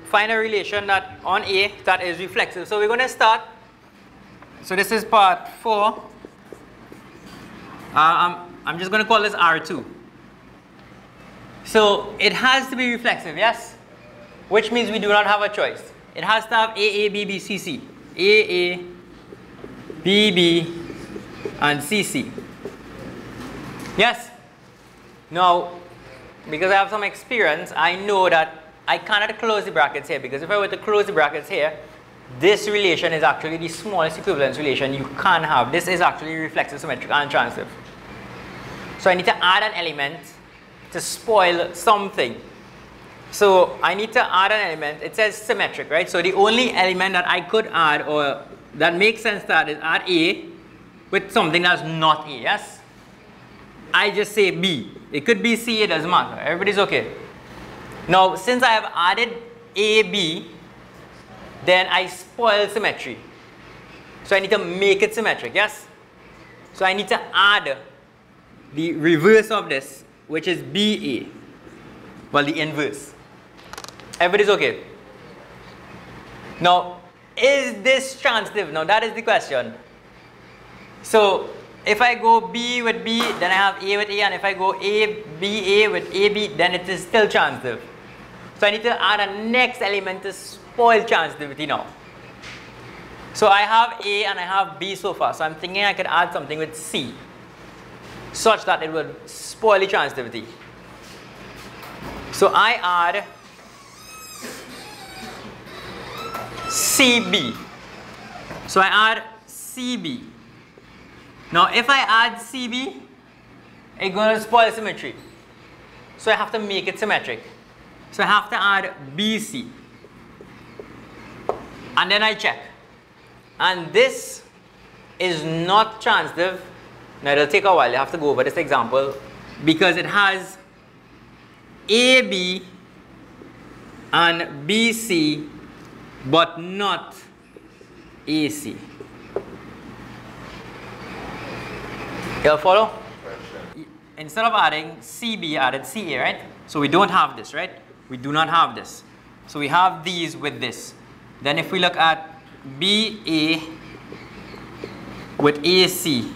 Find a relation that on A that is reflexive. So we're going to start. So this is part 4. I'm just going to call this R2. So it has to be reflexive, yes? Which means we do not have a choice. It has to have AA, BB, CC. AA, BB, and CC. Yes? Now, because I have some experience, I know that I cannot close the brackets here, because if I were to close the brackets here, this relation is actually the smallest equivalence relation you can have. This is actually reflexive, symmetric, and transitive. So I need to add an element to spoil something. So I need to add an element. It says symmetric, right? So the only element that I could add, or that makes sense to add, is add A with something that's not A, yes? I just say B. It could be C, it doesn't matter. Everybody's okay. Now, since I have added AB, then I spoil symmetry. So I need to make it symmetric, yes? So I need to add the reverse of this, which is BA. Well, the inverse. Everybody's okay. Now, is this transitive? Now, that is the question. So, if I go B with B, then I have A with A, and if I go A, B, A with AB, then it is still transitive. So I need to add a next element to spoil transitivity now. So I have A and I have B so far, so I'm thinking I could add something with C, such that it would spoil the transitivity. So I add CB. So I add CB. Now, if I add CB, it's going to spoil symmetry. So I have to make it symmetric. So I have to add BC. And then I check. And this is not transitive. Now, it'll take a while. You have to go over this example because it has AB and BC, but not AC. You'll follow? Instead of adding CB, added CA, right? So we don't have this, right? We do not have this. So we have these with this. Then if we look at BA with AC,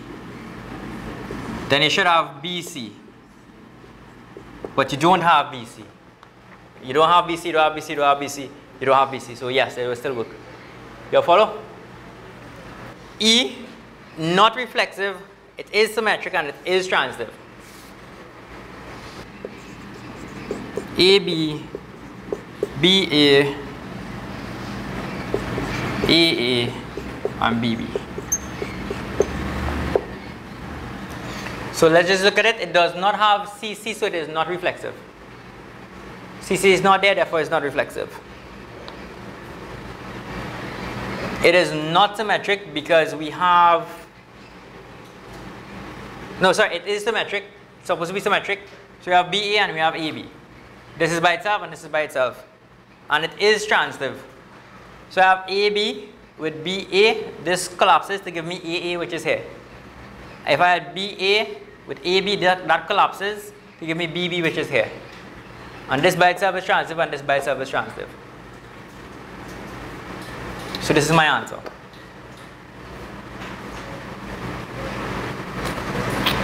then you should have BC. But you don't have BC. You don't have BC, you don't have BC, you don't have BC, you don't have BC. So yes, it will still work. You'll follow? E, not reflexive. It is symmetric and it is transitive. AB, BA, AA, and BB. So let's just look at it. It does not have CC, so it is not reflexive. CC is not there, therefore it's not reflexive. It is not symmetric because we have... No, sorry, it is symmetric. It's supposed to be symmetric. So we have BA and we have AB. This is by itself and this is by itself. And it is transitive. So I have AB with BA. This collapses to give me AA, which is here. If I had BA with AB, that collapses to give me BB, which is here. And this by itself is transitive and this by itself is transitive. So this is my answer.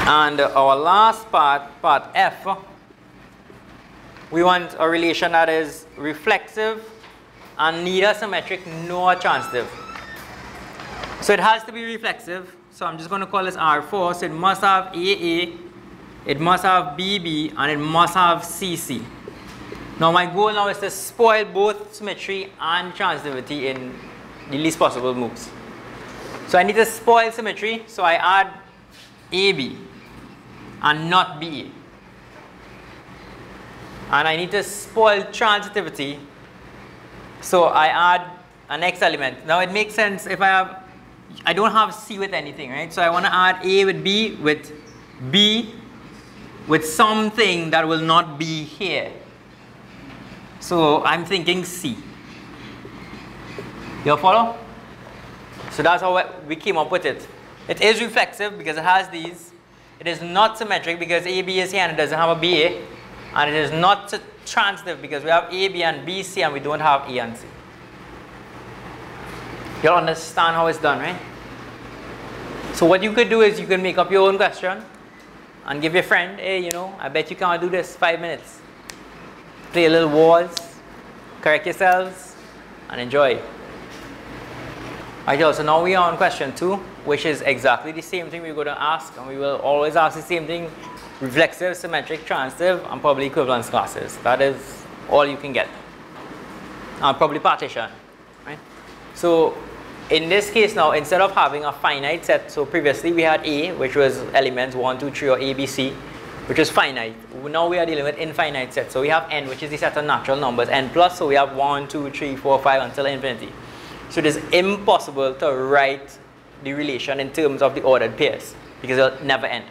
And our last part, part F, we want a relation that is reflexive and neither symmetric nor transitive. So it has to be reflexive. So I'm just going to call this R4. So it must have AA, it must have BB, and it must have CC. Now my goal now is to spoil both symmetry and transitivity in the least possible moves. So I need to spoil symmetry, so I add AB and not BA. And I need to spoil transitivity, so I add a next element. Now it makes sense if I don't have C with anything, right? So I want to add A with B with something that will not be here. So I'm thinking C. You follow? So that's how we came up with it. It is reflexive because it has these. It is not symmetric because A, B is here and it doesn't have a BA. And it is not transitive because we have A, B, and B, C, and we don't have A and C. You'll understand how it's done, right? So what you could do is you can make up your own question and give your friend, hey, you know, I bet you can't do this 5 minutes. Play a little wars, correct yourselves, and enjoy. Alright, so now we are on question 2, which is exactly the same thing we're going to ask, and we will always ask the same thing: reflexive, symmetric, transitive, and probably equivalence classes. That is all you can get. And probably partition, right? So in this case now, instead of having a finite set, so previously we had A, which was elements 1, 2, 3, or A, B, C, which is finite. Now we are dealing with infinite sets. So we have n, which is the set of natural numbers, n plus, so we have 1, 2, 3, 4, 5 until infinity. So it is impossible to write the relation in terms of the ordered pairs because it will never end.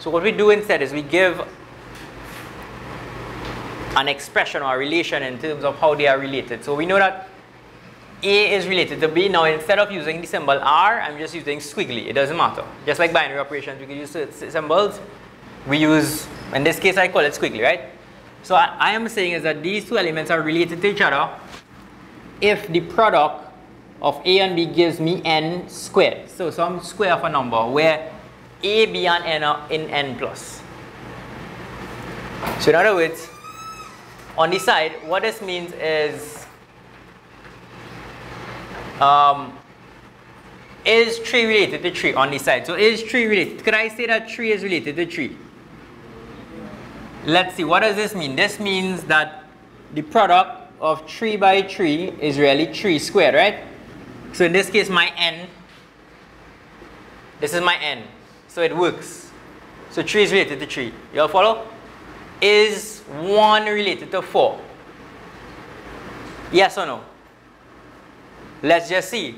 So what we do instead is we give an expression or a relation in terms of how they are related. So we know that A is related to B. Now instead of using the symbol R, I'm just using squiggly. It doesn't matter. Just like binary operations, we can use symbols. We use, in this case I call it squiggly, right? So I am saying is that these two elements are related to each other if the product of A and B gives me n squared. So some square of a number where A, B, and n are in n plus. So in other words, on the side, what this means is is 3 related to 3 on the side? So is 3 related? Could I say that 3 is related to 3? Let's see, what does this mean? This means that the product of 3 by 3 is really 3 squared, right? So in this case, my n, this is my n. So it works. So 3 is related to 3. You all follow? Is 1 related to 4? Yes or no? Let's just see.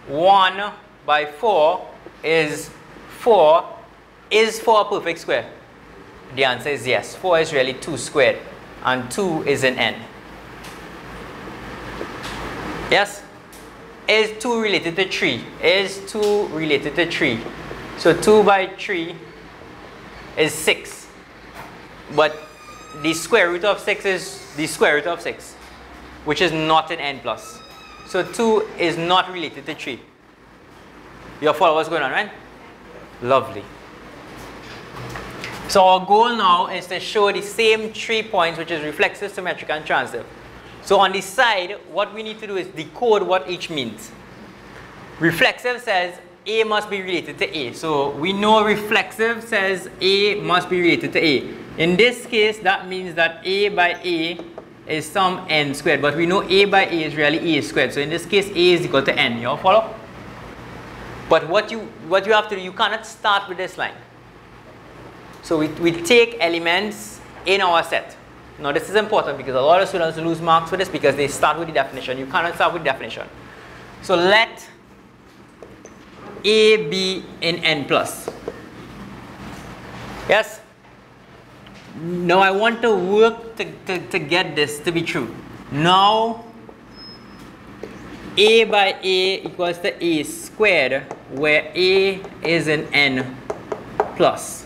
1 by 4 is 4. Is 4 a perfect square? The answer is yes. 4 is really 2 squared. And 2 is an n. Yes? Is 2 related to 3? Is 2 related to 3? So 2 by 3 is 6. But the square root of 6 is the square root of 6, which is not an n plus. So 2 is not related to 3. You follow what's going on, right? Lovely. So our goal now is to show the same 3 points, which is reflexive, symmetric, and transitive. So on the side, what we need to do is decode what each means. Reflexive says A must be related to A. So we know reflexive says A must be related to A. In this case, that means that A by A is some n squared. But we know A by A is really A squared. So in this case, A is equal to n. You all follow? But what you have to do, you cannot start with this line. So we take elements in our set. Now this is important because a lot of students lose marks for this because they start with the definition. You cannot start with definition. So let A be in n plus. Yes? Now I want to work to get this to be true. Now A by A equals to A squared, where A is in n plus,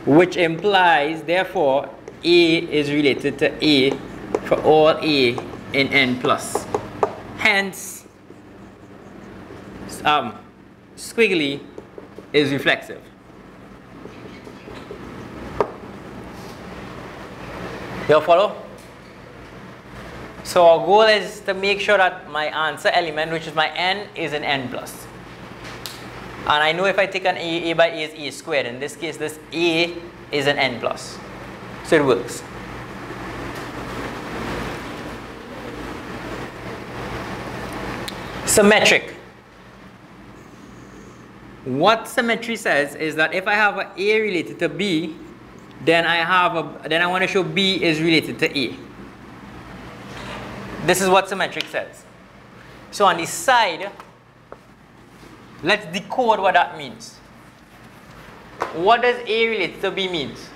which implies therefore A is related to A for all A in n plus. Hence, squiggly is reflexive. You all follow? So our goal is to make sure that my answer element, which is my n, is an n plus. And I know if I take an A by A is A squared. In this case, this A is an n plus. So it works. Symmetric. What symmetry says is that if I have an A related to B, then I want to show B is related to A. This is what symmetric says. So on the side, let's decode what that means. What does A related to B means?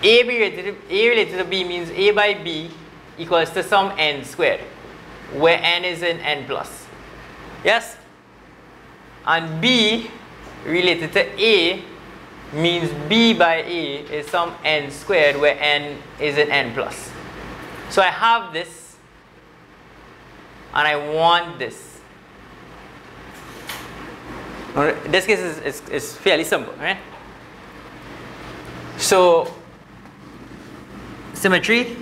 A related to B means A by B equals to some n squared. where n is in n plus. Yes? And b related to a means b by a is some n squared where n is in n plus. So I have this and I want this. This case is fairly simple, right? So symmetry,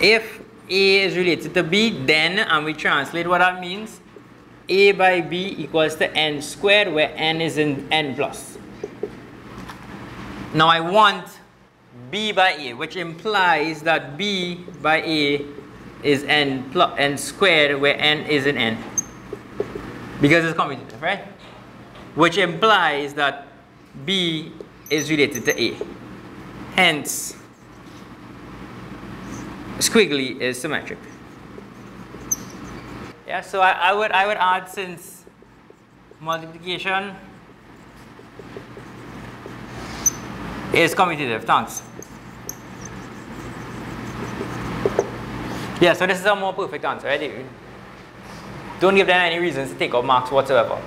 if a is related to b, then, and we translate what that means, a by b equals to n squared where n is in n plus. Now I want b by a, which implies that b by a is n squared where n is in n, because it's commutative, right? Which implies that b is related to a. Hence, squiggly is symmetric. Yeah, so I would add, since multiplication is commutative. Thanks. Yeah, so this is a more perfect answer, right? Don't give them any reasons to take out marks whatsoever.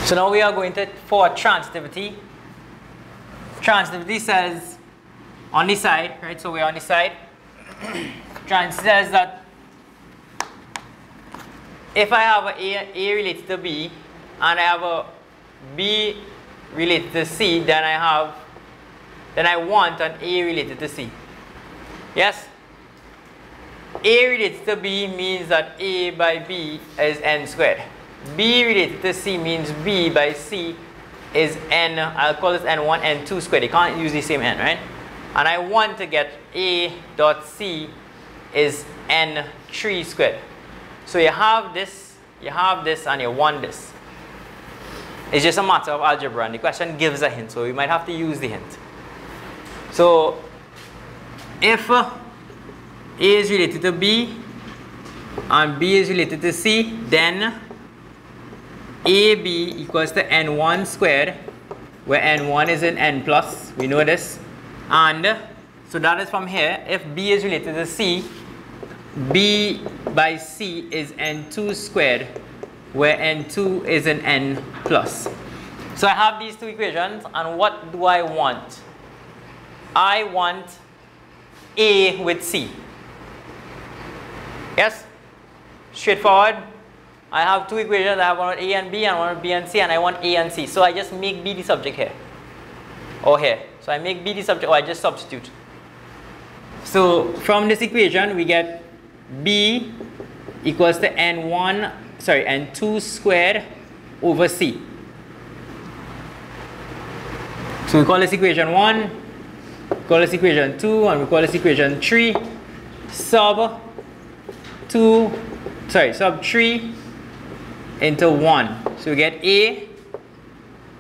So now we are going to, for transitivity. Transitivity says on the side, right? So we're on the side. Transitivity says that if I have a related to b and I have a b related to c, then I want an a related to c. Yes? A related to b means that a by b is n squared. B related to c means b by c is n, I'll call this n1, n2 squared. You can't use the same n, right? And I want to get a dot c is n3 squared. So you have this, and you want this. It's just a matter of algebra, and the question gives a hint, so you might have to use the hint. So if a is related to b and b is related to c, then ab equals to n1 squared, where n1 is in n plus. We know this. And so that is from here. If b is related to c, b by c is n2 squared, where n2 is in n plus. So I have these two equations, and what do I want? I want a with c. Yes? Straightforward. I have two equations. I have one with a and b and one with b and c, and I want a and c. So I just make b the subject here, or here. So I make b the subject, or I just substitute. So from this equation we get b equals to n2 squared over c. So we call this equation 1, we call this equation 2, and we call this equation 3. Sub 3 into 1. So we get a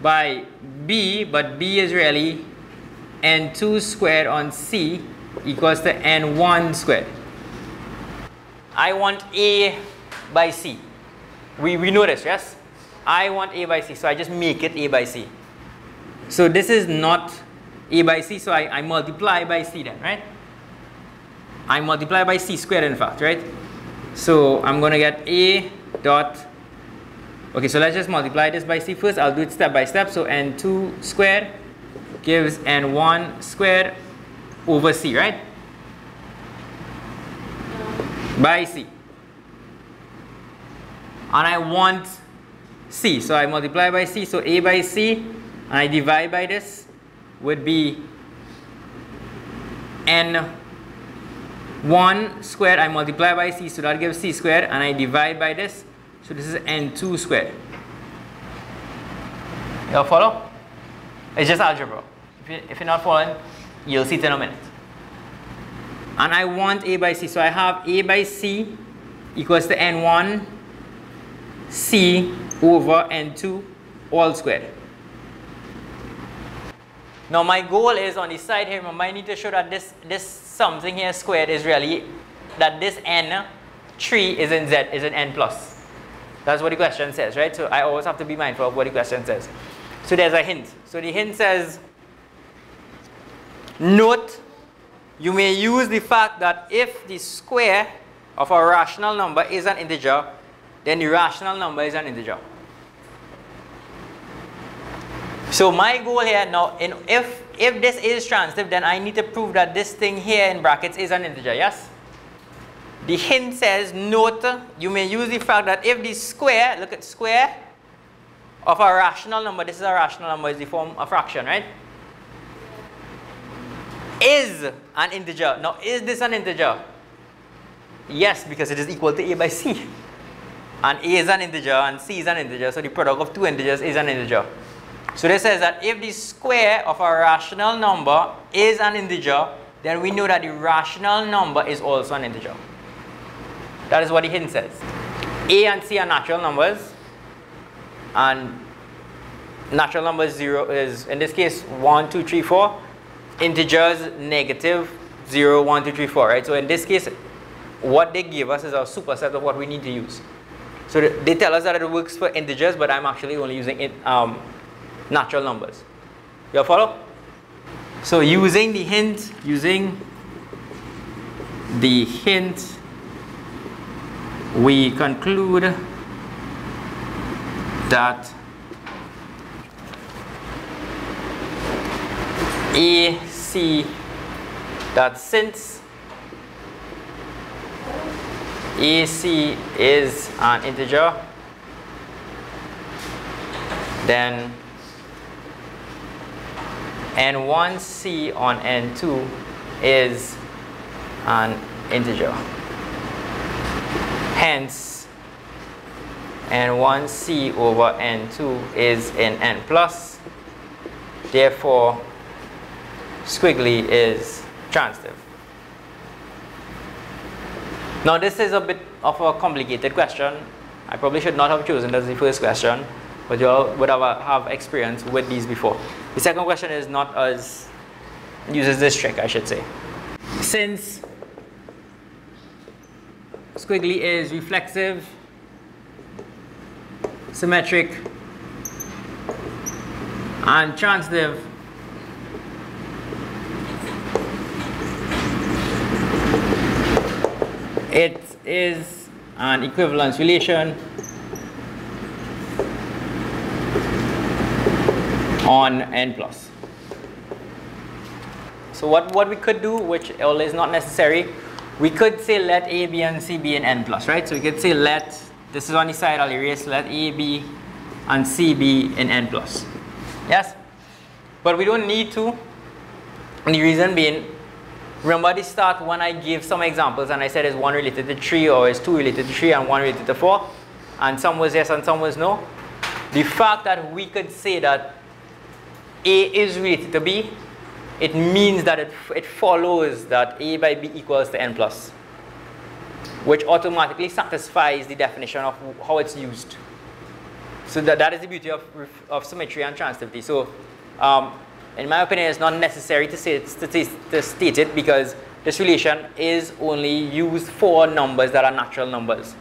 by b, but b is really n2 squared on c equals to n1 squared. I want a by c. We know this, yes? I want a by c, so I just make it a by c. So this is not a by c, so I multiply by c then, right? I multiply by c squared, in fact, right? So I'm going to get a dot, okay, so let's just multiply this by c first. I'll do it step by step. So n2 squared gives n1 squared over c, right? By c. And I want c, so I multiply by c. So a by c, and I divide by this, would be n1 squared. I multiply by c, so that gives c squared, and I divide by this, so this is n2 squared. Y'all follow? It's just algebra. If you're not following, you'll see it in a minute. And I want a by c, so I have a by c equals to n1 c over n2 all squared. Now my goal is on the side here, remember I need to show that this something here squared is really, that this n3 is in z, is in n plus. That's what the question says, right? So I always have to be mindful of what the question says. So there's a hint. So the hint says, note you may use the fact that if the square of a rational number is an integer, then the rational number is an integer. So my goal here now, if this is transitive, then I need to prove that this thing here in brackets is an integer, yes? The hint says, note, you may use the fact that if the square, look at square of a rational number, this is a rational number, is the form of fraction, right? Is an integer. Now, is this an integer? Yes, because it is equal to a by c. And a is an integer and c is an integer, so the product of two integers is an integer. So this says that if the square of a rational number is an integer, then we know that the rational number is also an integer. That is what the hint says. A and c are natural numbers, and natural number 0 is, in this case, 1, 2, 3, 4. Integers negative 0, 1, 2, 3, 4, right? So in this case, what they give us is a superset of what we need to use. So they tell us that it works for integers, but I'm actually only using natural numbers. You follow? So using the hint, we conclude that since AC is an integer, then N1C on N2 is an integer. Hence, N1C over N2 is in N plus. Therefore, squiggly is transitive. Now this is a bit of a complicated question. I probably should not have chosen as the first question, but you all would have experience with these before. The second question is not as, uses this trick, I should say. Since squiggly is reflexive, symmetric, and transitive, it is an equivalence relation on N plus. So what we could do, which is not necessary, we could say let A, B, and C be in N plus, right? So we could say let, this is on the side, I'll erase, let A, B, and C be in N plus. Yes? But we don't need to. And the reason being, remember at the start when I gave some examples and I said is 1 related to 3 or is 2 related to 3 and 1 related to 4, and some was yes and some was no. The fact that we could say that A is related to B, it means that it follows that A by B equals to N plus, which automatically satisfies the definition of how it's used. So that is the beauty of symmetry and transitivity. So in my opinion, it's not necessary to state it because this relation is only used for numbers that are natural numbers.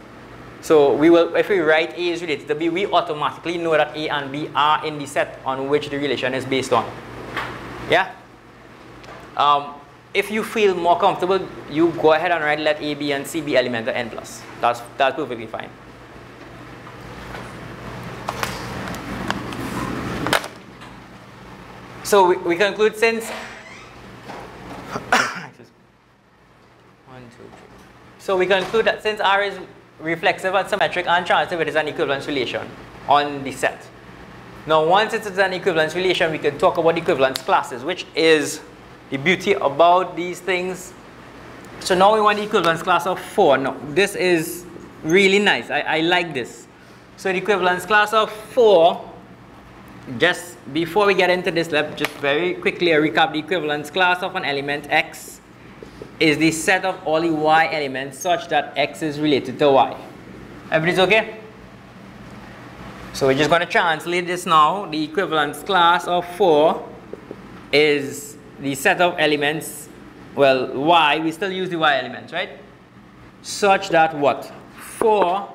So we will, if we write A is related to B, we automatically know that A and B are in the set on which the relation is based on. Yeah? If you feel more comfortable, you go ahead and write let A, B, and C be element of N plus. That's perfectly fine. So we conclude since so we conclude that since R is reflexive and symmetric and transitive, it is an equivalence relation on the set. Now once it is an equivalence relation, we can talk about equivalence classes, which is the beauty about these things. So now we want the equivalence class of 4. Now this is really nice. I like this. So the equivalence class of 4, just before we get into this, let's just very quickly recap. The equivalence class of an element X is the set of all the Y elements such that X is related to Y. Everybody's okay? So we're just going to translate this now. The equivalence class of 4 is the set of elements, well, Y, we still use the Y elements, right? Such that what? 4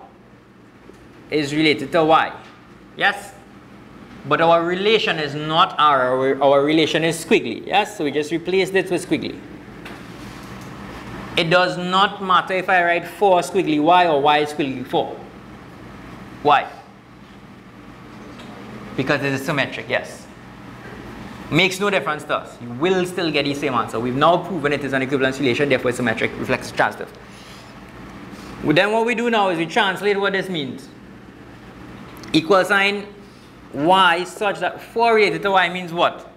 is related to Y. Yes? But our relation is not R, our relation is squiggly. Yes? So we just replace this with squiggly. It does not matter if I write 4 squiggly y or y squiggly 4. Why? Because it is symmetric, yes. Makes no difference to us. You will still get the same answer. We've now proven it is an equivalence relation, therefore it's symmetric, reflexive, transitive. Then what we do now is we translate what this means. Equal sign y such that 4 related to y means what?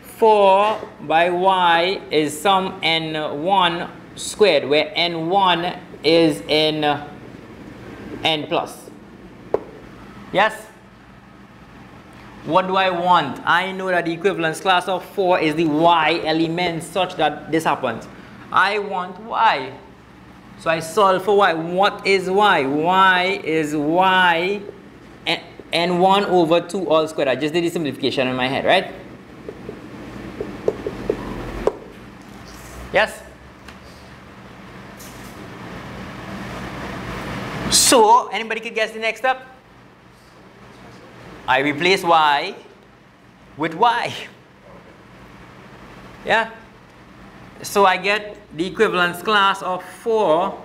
4 by y is some n1 squared, where n1 is in n plus. Yes? What do I want? I know that the equivalence class of 4 is the y element such that this happens. I want y. So I solve for y. What is y? Y is y n1 over 2 all squared. I just did the simplification in my head, right? Yes? So, anybody could guess the next step? I replace y with y. Yeah? So I get the equivalence class of 4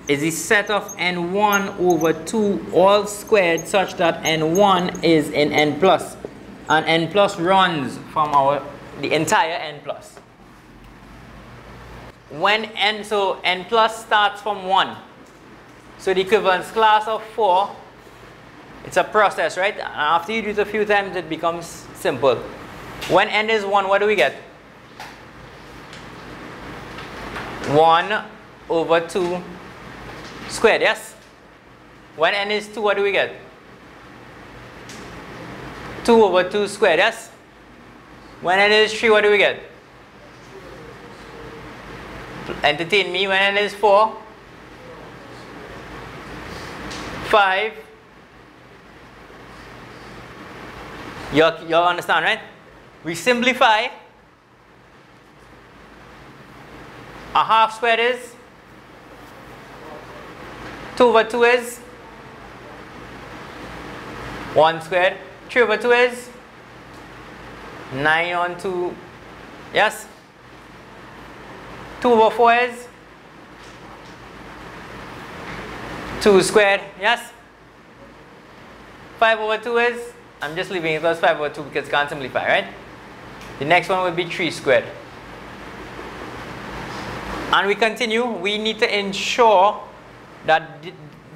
is the set of n1 over 2 all squared such that n1 is in n plus. And n plus runs from the entire n plus. When so n plus starts from 1. So the equivalence class of 4, it's a process, right? After you do it a few times, it becomes simple. When n is 1, what do we get? 1 over 2 squared, yes? When n is 2, what do we get? 2 over 2 squared, yes? When n is 3, what do we get? Entertain me. When n is 4, 5. You understand, right? We simplify. A half squared is 2 over 2 is 1 squared. 3 over 2 is 9 on 2. Yes? 2 over 4 is 2 squared. Yes? 5 over 2 is, I'm just leaving it as 5 over 2 because it can't simplify, right? The next one will be 3 squared. And we continue. We need to ensure that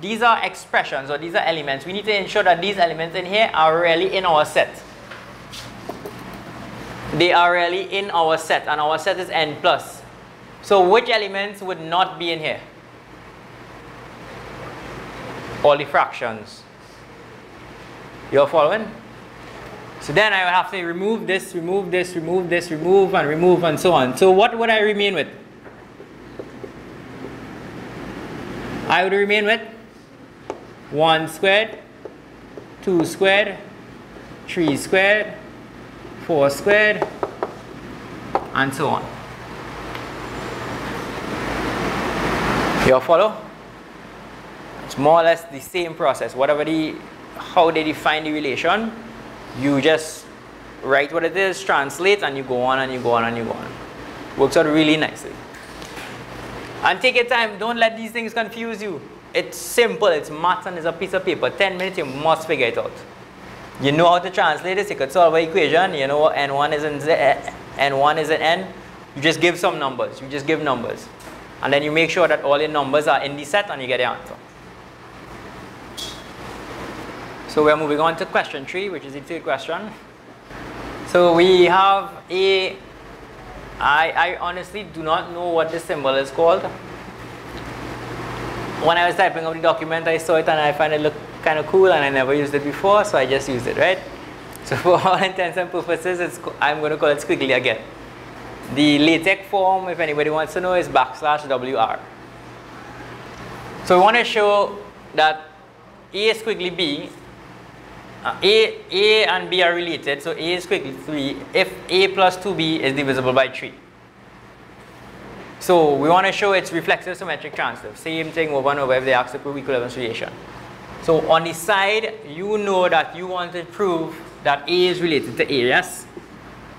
these are expressions or these are elements. We need to ensure that these elements in here are really in our set. They are really in our set, and our set is n plus. So which elements would not be in here? All the fractions. You're following? So then I will have to remove this, remove this, remove this, remove, and so on. So what would I remain with? I would remain with 1 squared, 2 squared, 3 squared, 4 squared, and so on. You follow? It's more or less the same process. How they define the relation, you just write what it is, translate, and you go on and you go on and you go on. Works out really nicely. And take your time. Don't let these things confuse you. It's simple. It's maths and it's a piece of paper. 10 minutes, you must figure it out. You know how to translate this. You could solve an equation. You know what n1 is in Z, n1 is in n. You just give some numbers. You just give numbers. And then you make sure that all your numbers are in the set and you get the answer. So we're moving on to question 3, which is the third question. So we have a... I honestly do not know what this symbol is called. When I was typing up the document, I saw it and I found it look kind of cool and I never used it before, so I just used it, right? So for all intents and purposes, I'm going to call it squiggly again. The LaTeX form, if anybody wants to know, is \WR. So we want to show that A squiggly B, A and B are related, so A is squiggly 3 if A plus 2B is divisible by 3. So we want to show it's reflexive, symmetric, transitive. Same thing over and over if they ask to prove equivalence relation. So on the side, you know that you want to prove that A is related to A, yes?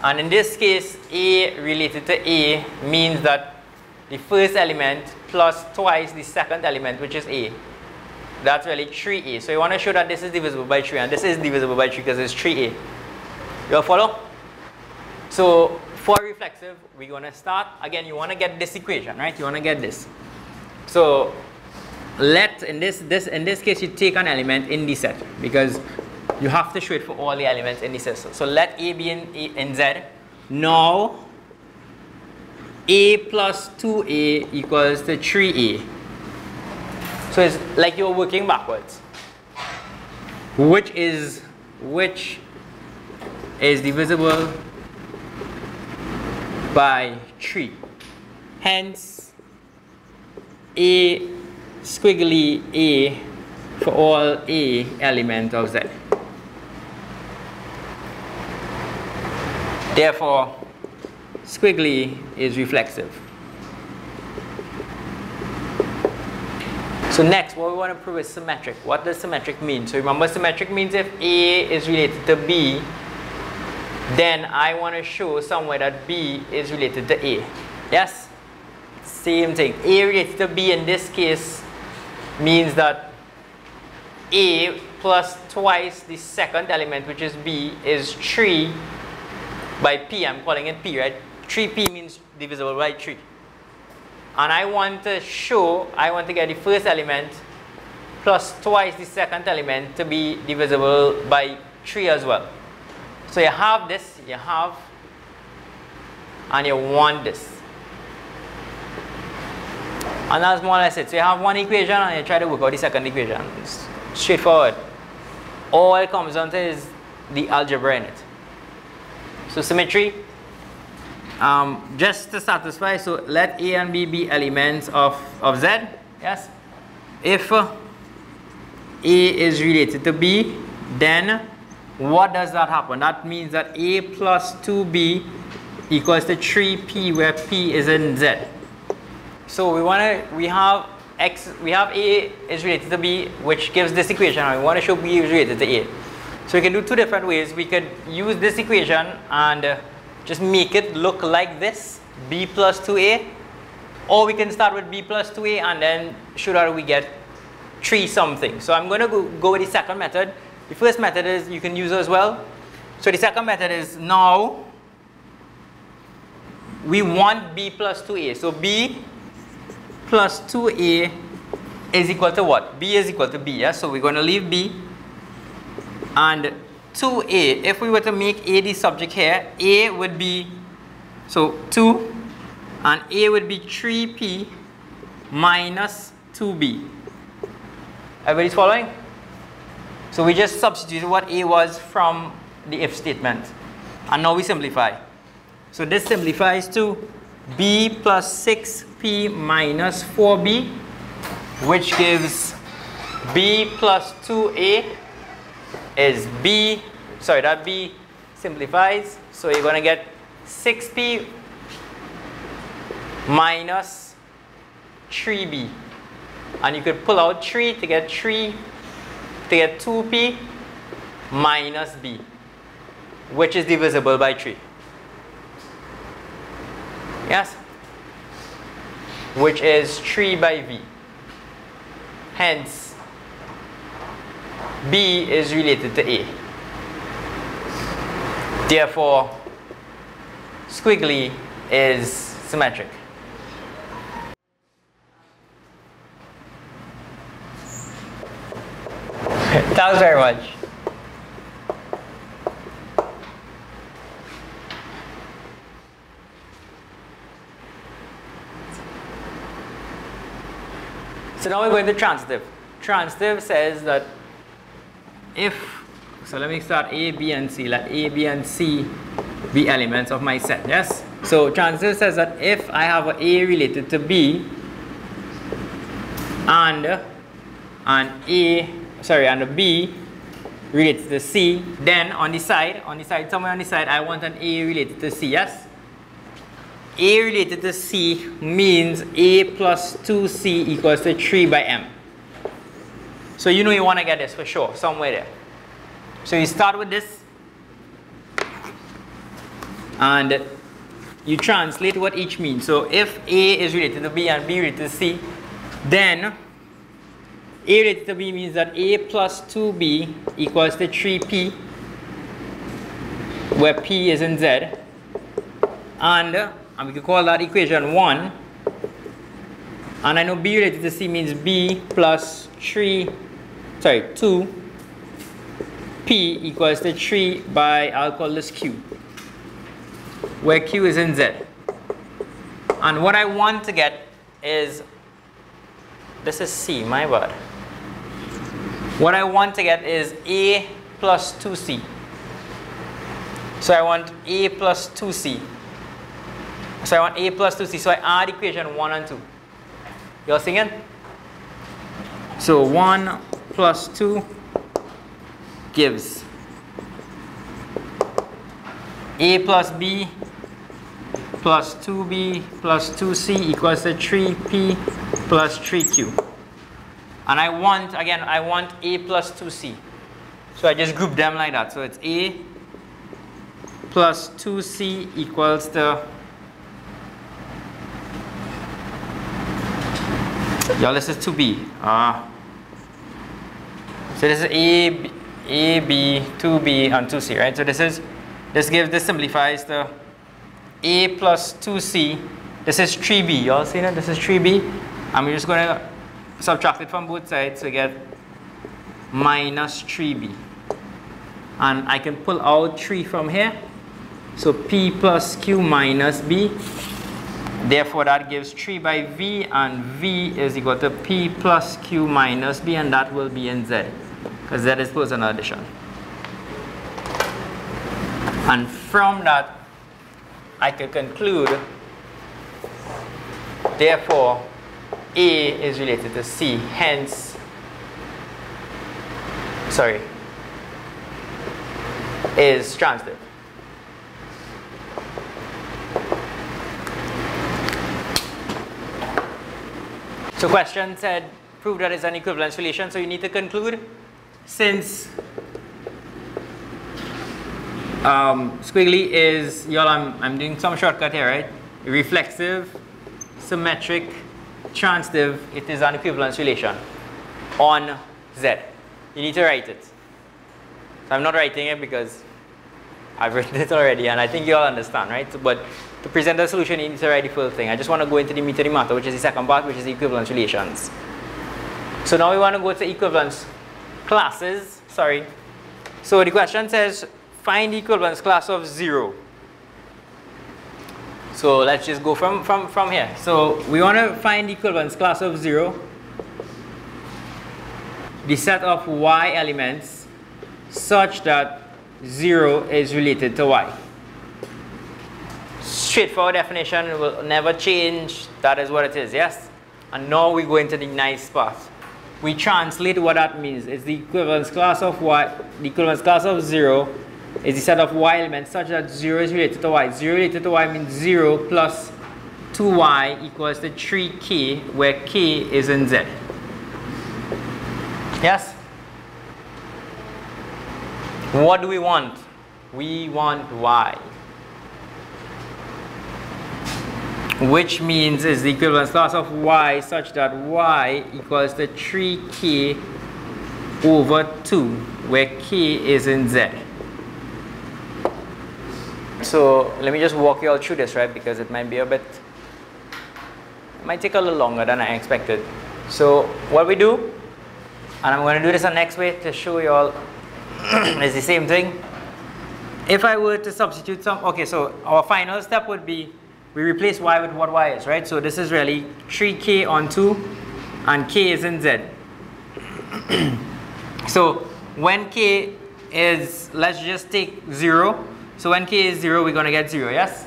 And in this case, A related to A means that the first element plus twice the second element, which is A. That's really 3A. So you want to show that this is divisible by 3, and this is divisible by 3 because it's 3A. You all follow? So for reflexive, we're going to start. Again, you want to get this equation, right? You want to get this. So let, in this case, you take an element in the set because you have to show it for all the elements in the set. So let A be in Z. Now, A plus 2A equals to 3A. So it's like you're working backwards. Which is divisible by 3. Hence, A squiggly A for all A element of Z. Therefore, squiggly is reflexive. So next, what we want to prove is symmetric. What does symmetric mean? So remember, symmetric means if A is related to B, then I want to show somewhere that B is related to A. Yes? Same thing. A related to B in this case means that A plus twice the second element, which is B, is 3 by P. I'm calling it P, right? 3P means divisible by 3. And I want to get the first element plus twice the second element to be divisible by 3 as well. So you have this, and you want this. And that's more or less it. So you have one equation and you try to work out the second equation. It's straightforward. All it comes down to is the algebra in it. So symmetry, just to satisfy, so let A and B be elements of Z. Yes? If A is related to B, then what does that happen? That means that A plus 2B equals to 3P, where P is in Z. So we have A is related to B, which gives this equation, and we want to show B is related to A. So we can do two different ways. We could use this equation and just make it look like this, B plus 2A, or we can start with B plus 2A and then show that we get 3 something. So I'm going to go with the second method. The first method is you can use as well. So the second method is now we want B plus 2A. So B plus 2A is equal to what? B is equal to B. Yeah? So we're going to leave B. And 2A, if we were to make A the subject here, A would be, so 2, and A would be 3P minus 2B. Everybody's following? So we just substituted what A was from the if statement. And now we simplify. So this simplifies to B plus 6P minus 4B, which gives B plus 2A is B, sorry, that B simplifies. So you're going to get 6P minus 3B. And you could pull out 3 to get 2P minus B, which is divisible by 3. Yes? Which is 3 by V. Hence, B is related to A. Therefore, squiggly is symmetric. Thanks very much. So now we're going to transitive. Transitive says that so let me start A, B, and C. Let A, B, and C be elements of my set. Yes? So transitive says that if I have an A related to B and a B related to C, then somewhere on the side, I want an A related to C. Yes? A related to C means A plus 2C equals to 3 by M. So you know you want to get this for sure, somewhere there. So you start with this, and you translate what each means. So if A is related to B and B related to C, then A related to B means that A plus 2B equals to 3P, where P is in Z. And we can call that equation 1. And I know B related to C means B plus 2P equals to 3 by, I'll call this Q, where Q is in Z. And what I want to get is, this is C, my bad. What I want to get is A plus 2C. So I want A plus 2C. So I want A plus 2C. So I add equation 1 and 2. You all seeing it? So 1 plus 2 gives A plus B plus 2B plus 2C equals to 3P plus 3Q. And I want, again, I want A plus 2C. So I just group them like that. So it's A plus 2C equals to, y'all, this is 2B. So this is A, B, 2B, and 2C, right? So this simplifies to A plus 2C. This is 3B. Y'all see that? This is 3B. And we're just going to subtract it from both sides to get minus 3B. And I can pull out 3 from here. So P plus Q minus B. Therefore, that gives 3 by V, and V is equal to P plus Q minus B, and that will be in Z, because Z is Poisson addition. And from that, I can conclude, therefore, A is related to C, hence, is transitive. So question said, prove that it's an equivalence relation. So you need to conclude, since squiggly is, y'all, I'm doing some shortcut here, right? Reflexive, symmetric, transitive, it is an equivalence relation on Z. You need to write it. So I'm not writing it because I've written it already, and I think you all understand, right? So, but to present the solution, you need to write the full thing. I just want to go into the meat of the matter, which is the second part, which is the equivalence relations. So now we want to go to equivalence classes. So the question says, find the equivalence class of 0. So let's just go from here. So we want to find the equivalence class of 0, the set of Y elements such that 0 is related to Y. Straightforward definition, will never change. That is what it is, yes? And now we go into the nice part. We translate what that means. It's the equivalence class of Y. The equivalence class of 0 is the set of Y elements such that 0 is related to Y. 0 related to Y means 0 plus 2Y equals to 3K, where K is in Z. Yes? What do we want? We want Y. Which means is the equivalence class of Y such that Y equals to 3K over 2, where K is in Z. So let me just walk you all through this, right? Because it might be it might take a little longer than I expected. So what we do, and I'm going to do this the next way to show you all, is the same thing. If I were to substitute some, okay, so our final step would be, we replace Y with what Y is, right? So this is really 3K on 2, and K is in Z. So when K is, let's just take 0. So when K is 0, we're going to get 0, yes?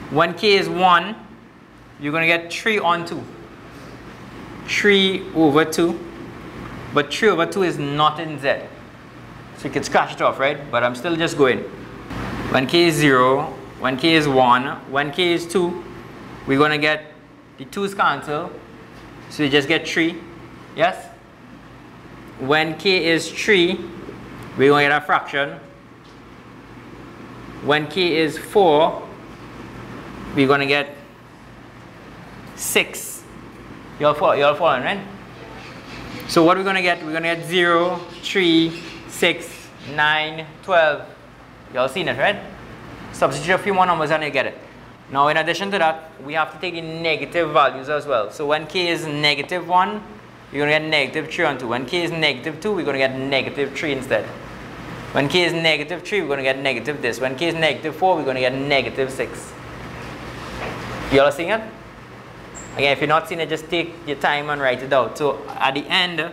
When K is 1, you're going to get 3 on 2. 3 over 2. But 3 over 2 is not in Z. So you can scratch it off, right? But I'm still just going. When K is 0, when K is 1, when K is 2, we're going to get the 2's cancel. So you just get 3. Yes? When K is 3, we're going to get a fraction. When K is 4, we're going to get 6. You all following, right? So what we're going to get? We're going to get 0, 3, 6, 9, 12. You all seen it, right? Substitute a few more numbers and you get it. Now in addition to that, we have to take the negative values as well. So when k is negative 1, you're going to get negative 3 on 2. When k is negative 2, we're going to get negative 3 instead. When k is negative 3, we're going to get negative this. When k is negative 4, we're going to get negative 6. You all seeing it? Again, if you're not seeing it, just take your time and write it out. So at the end,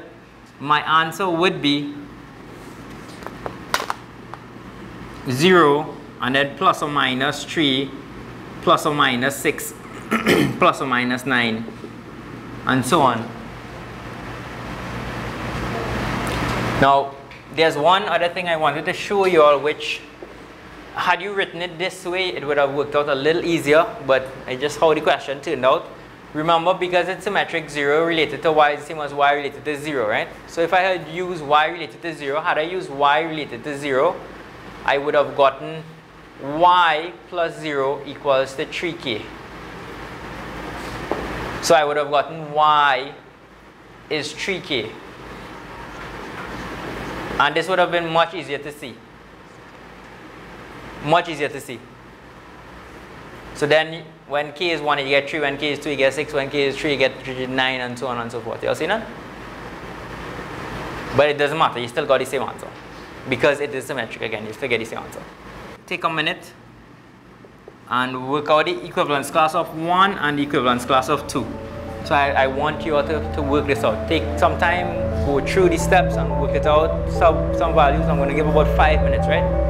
my answer would be 0 and then plus or minus 3, plus or minus 6, plus or minus 9, and so on. Now, there's one other thing I wanted to show you all, which had you written it this way, it would have worked out a little easier, but it's just how the question turned out. Remember, because it's symmetric, 0 related to y is the same as y related to 0, right? So if I had used y related to 0, had I used y related to 0, I would have gotten y plus 0 equals to 3k. So I would have gotten y is 3k. And this would have been much easier to see. Much easier to see. So then when k is 1, you get 3. When k is 2, you get 6. When k is 3, you get 9, and so on and so forth. You all see that? But it doesn't matter. You still got the same answer. Because it is symmetric again. You still get the same answer. Take a minute and work out the equivalence class of 1 and the equivalence class of 2. So I want you all to work this out. Take some time, go through the steps and work it out. Some values. I'm going to give about 5 minutes, right?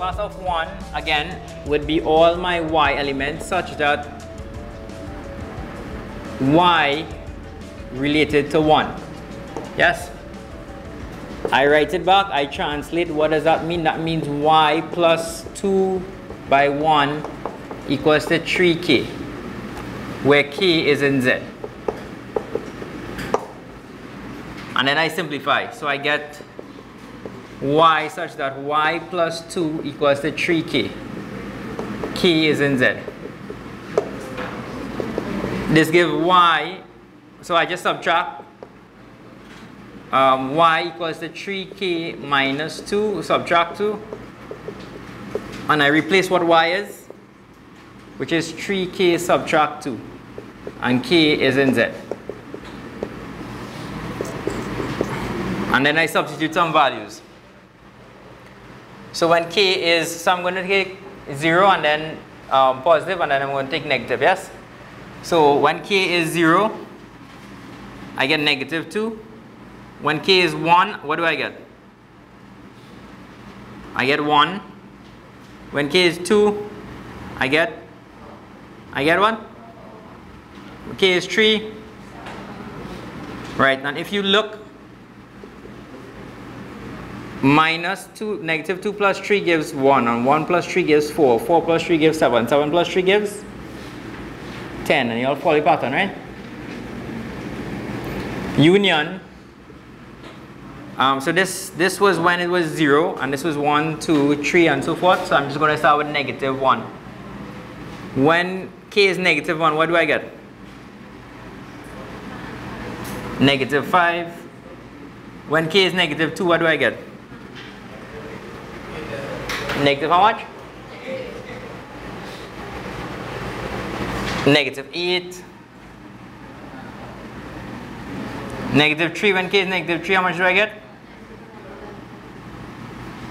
class of 1, again, would be all my Y elements such that Y related to 1. Yes? I write it back, I translate. What does that mean? That means Y plus 2 by 1 equals to 3K, where K is in Z. And then I simplify. So I get Y such that Y plus 2 equals to 3K. K is in Z. This gives Y, so I just subtract Y equals to 3K minus 2, subtract 2. And I replace what Y is, which is 3K subtract 2. And K is in Z. And then I substitute some values. So when K is, so I'm going to take 0 and then positive, and then I'm going to take negative, yes? So when K is 0, I get negative 2. When K is 1, what do I get? I get 1. When K is 2, I get what? K is 3. Right, and if you look, minus 2, negative 2 plus 3 gives 1, and 1 plus 3 gives 4, 4 plus 3 gives 7, 7 plus 3 gives 10, and you all follow the pattern, right? Union, so this was when it was 0, and this was 1, 2, 3, and so forth, so I'm just going to start with negative 1. When K is negative 1, what do I get? Negative 5. When K is negative 2, what do I get? Negative how much? Negative 8. Negative 3, when K is negative 3, how much do I get?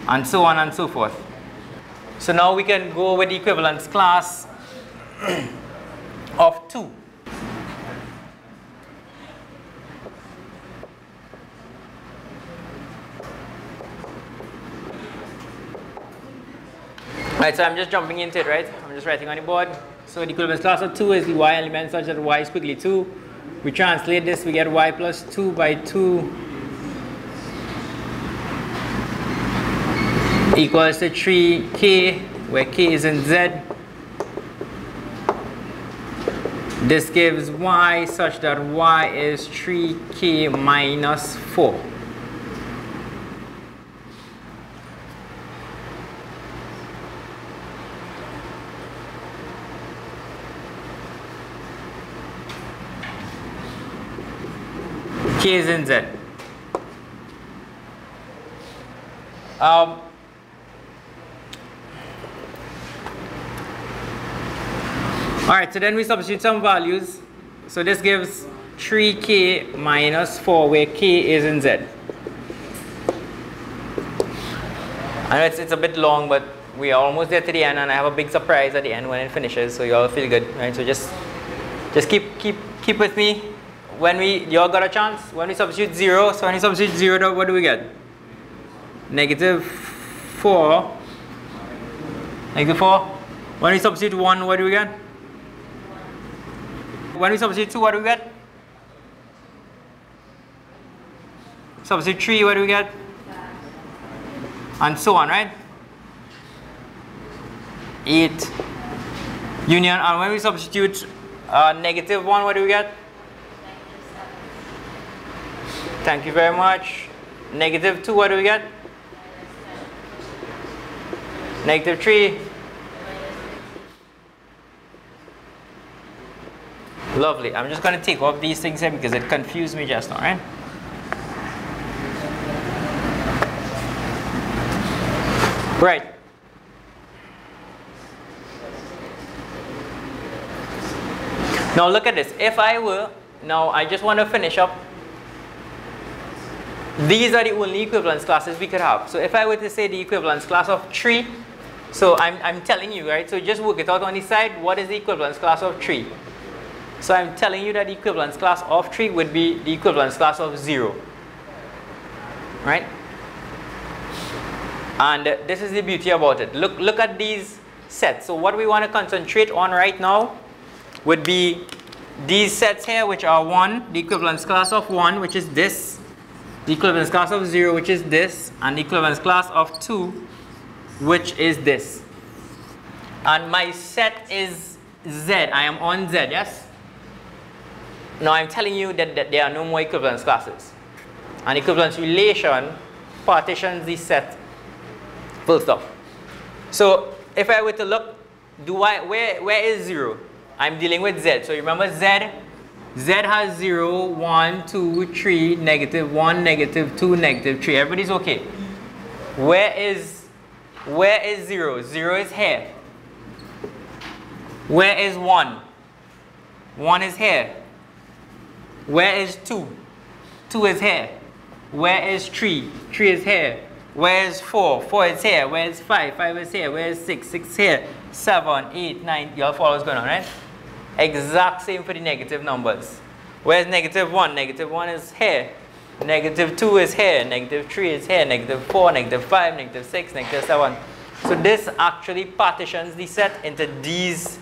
And so on and so forth. So now we can go with the equivalence class of 2. Right, so I'm just jumping into it, right? I'm just writing on the board. So the equivalence class of 2 is the Y element such that Y is quickly 2. We translate this, we get Y plus 2 by 2 equals to 3K, where K is in Z. This gives Y such that Y is 3K minus 4. K is in Z. Alright, so then we substitute some values. So this gives 3K minus 4, where K is in Z. I know it's a bit long, but we are almost there to the end, and I have a big surprise at the end when it finishes, so you all feel good, right? So just keep with me. When you all got a chance, when we substitute 0, so when we substitute 0, what do we get? Negative 4. Negative 4. When we substitute 1, what do we get? When we substitute 2, what do we get? Substitute 3, what do we get? And so on, right? 8. Union, and when we substitute negative 1, what do we get? Thank you very much. Negative 2, what do we get? Negative 3. Lovely. I'm just going to take off these things here because it confused me just now, right? Right. Now look at this. If I were, now I just want to finish up. These are the only equivalence classes we could have. So if I were to say the equivalence class of 3, so I'm telling you, right? So just work it out on the side. What is the equivalence class of 3? So I'm telling you that the equivalence class of 3 would be the equivalence class of 0. Right? And this is the beauty about it. Look at these sets. So what we want to concentrate on right now would be these sets here, which are 1, the equivalence class of 1, which is this, the equivalence class of 0, which is this, and the equivalence class of 2, which is this. And my set is Z. I am on Z, yes? Now I'm telling you that there are no more equivalence classes. An equivalence relation partitions the set full stop. So if I were to look, where is 0? I'm dealing with Z. So remember Z has 0, 1, 2, 3, negative 1, negative 2, negative 3. Everybody's okay. Where is 0? 0 is here. Where is 1? 1 is here. Where is 2? 2 is here. Where is 3? 3 is here. Where is 4? 4 is here. Where is 5? 5 is here. Where is 6? 6 is here. 7, 8, 9. You all follow what's going on, right? Exact same for the negative numbers. Where's negative 1? Negative 1 is here. Negative 2 is here. Negative 3 is here. Negative 4, negative 5, negative 6, negative 7. So this actually partitions the set into these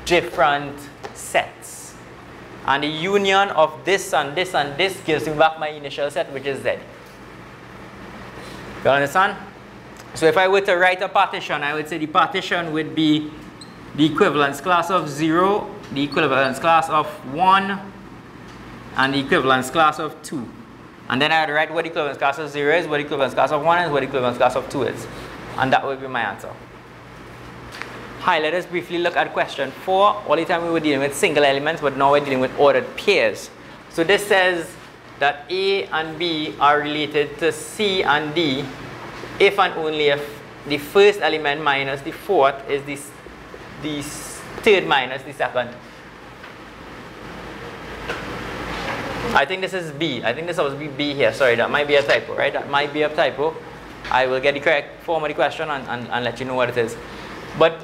different sets. And the union of this and this and this gives me back my initial set, which is Z. You understand? So if I were to write a partition, I would say the partition would be the equivalence class of 0, the equivalence class of 1, and the equivalence class of 2. And then I would write what the equivalence class of 0 is, what the equivalence class of 1 is, what the equivalence class of 2 is. And that would be my answer. Hi, let us briefly look at question 4. All the time we were dealing with single elements, but now we're dealing with ordered pairs. So this says that A and B are related to C and D if and only if the first element minus the fourth is the third minus the second. I think this is B. I think this was B here. Sorry, that might be a typo, right? That might be a typo. I will get the correct form of the question and let you know what it is. But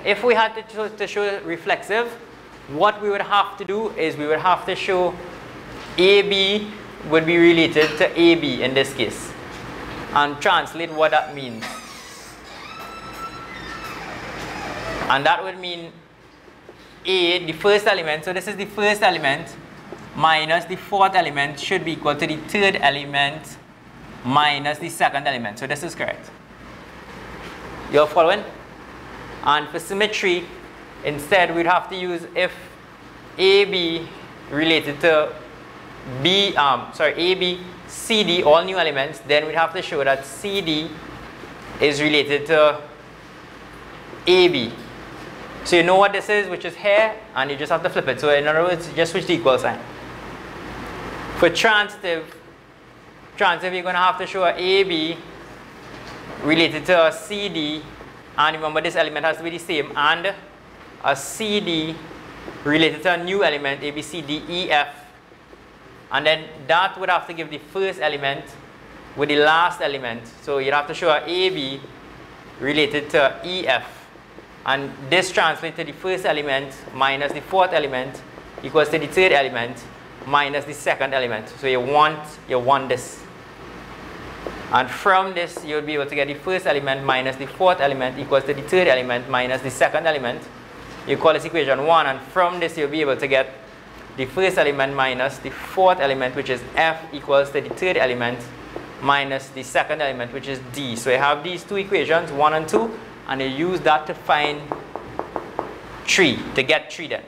if we had to show reflexive, what we would have to do is we would have to show AB would be related to AB in this case and translate what that means. And that would mean A, the first element, so this is the first element, minus the fourth element should be equal to the third element minus the second element. So this is correct. You're following? And for symmetry, instead we'd have to use if AB related to AB, CD, all new elements, then we'd have to show that CD is related to AB. So you know what this is, which is here, and you just have to flip it. So in other words, just switch the equal sign. For transitive, you're going to have to show a AB related to a CD, and remember this element has to be the same, and a CD related to a new element, A, B, C, D, E, F. And then that would have to give the first element with the last element. So you'd have to show a AB related to EF. And this translates to the first element minus the fourth element equals to the third element minus the second element. So you want this. And from this, you'll be able to get the first element minus the fourth element equals to the third element minus the second element. You call this equation 1, and from this, you'll be able to get the first element minus the fourth element, which is F, equals to the third element minus the second element, which is D. So you have these two equations, 1 and 2, and you use that to find 3, to get 3 then.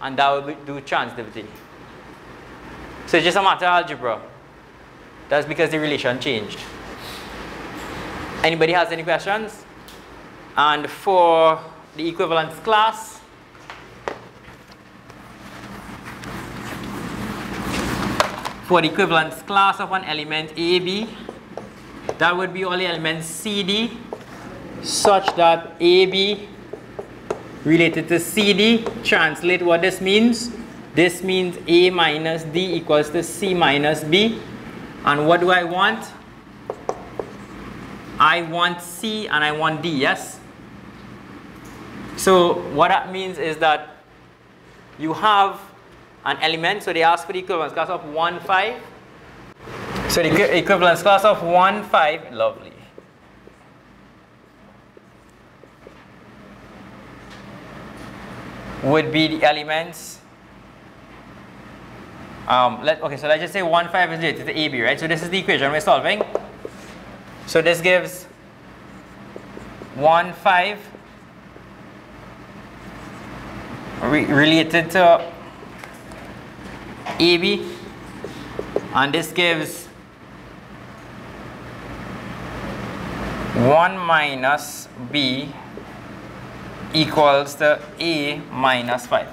And that will do transitivity. So it's just a matter of algebra. That's because the relation changed. Anybody has any questions? And for the equivalence class, for the equivalence class of an element AB, that would be all the elements CD, such that AB related to CD. Translate what this means. This means A minus D equals to C minus B. And what do I want? I want C and I want D, yes? So what that means is that you have an element, so they ask for the equivalence class of 1, 5. So the equivalence class of 1, 5, lovely. would be the elements. Okay, so let's just say 1, 5 is related to AB, right? So this is the equation we're solving. So this gives 1, 5 related to AB, and this gives 1 minus B equals to A minus 5.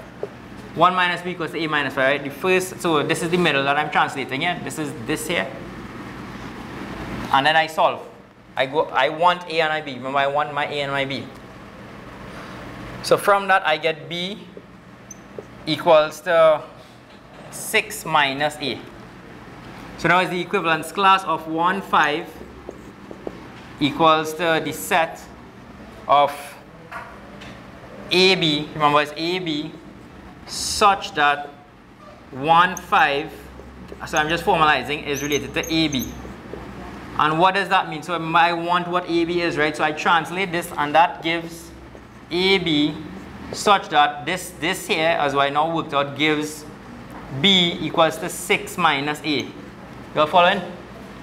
1 minus B equals to A minus 5, right? The first, so this is the middle that I'm translating here. This is this here. And then I solve. I want A and I B. Remember, I want my A and my B. So from that, I get B equals to 6 minus A. So now is the equivalence class of 1, 5 equals to the set of AB, remember it's AB, such that 1, 5, so I'm just formalizing, is related to AB. And what does that mean? So I want what AB is, right? So I translate this, and that gives AB such that this here, as I now worked out, gives B equals to 6 minus A. You're following?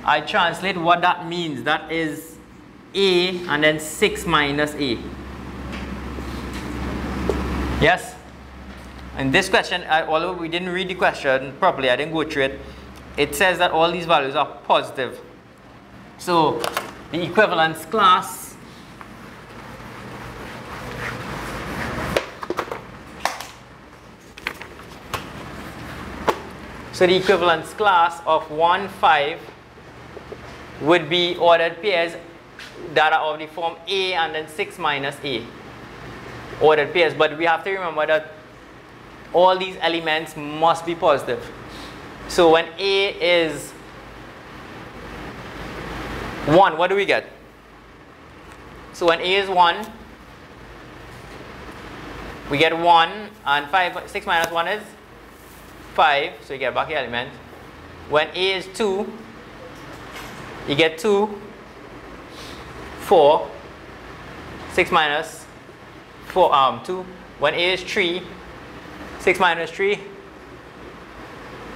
I translate what that means. That is A and then 6 minus A. Yes? In this question, although we didn't read the question properly, I didn't go through it, it says that all these values are positive. So the equivalence class of 1, 5 would be ordered pairs that are of the form A and then 6 minus A. Ordered pairs, but we have to remember that all these elements must be positive. So when A is 1, what do we get? So when A is 1, we get 1, and 6 minus 1 is 5, so you get back the element. When A is 2, you get 2, 4, 6 minus 4, 2. When A is 3, 6 minus 3,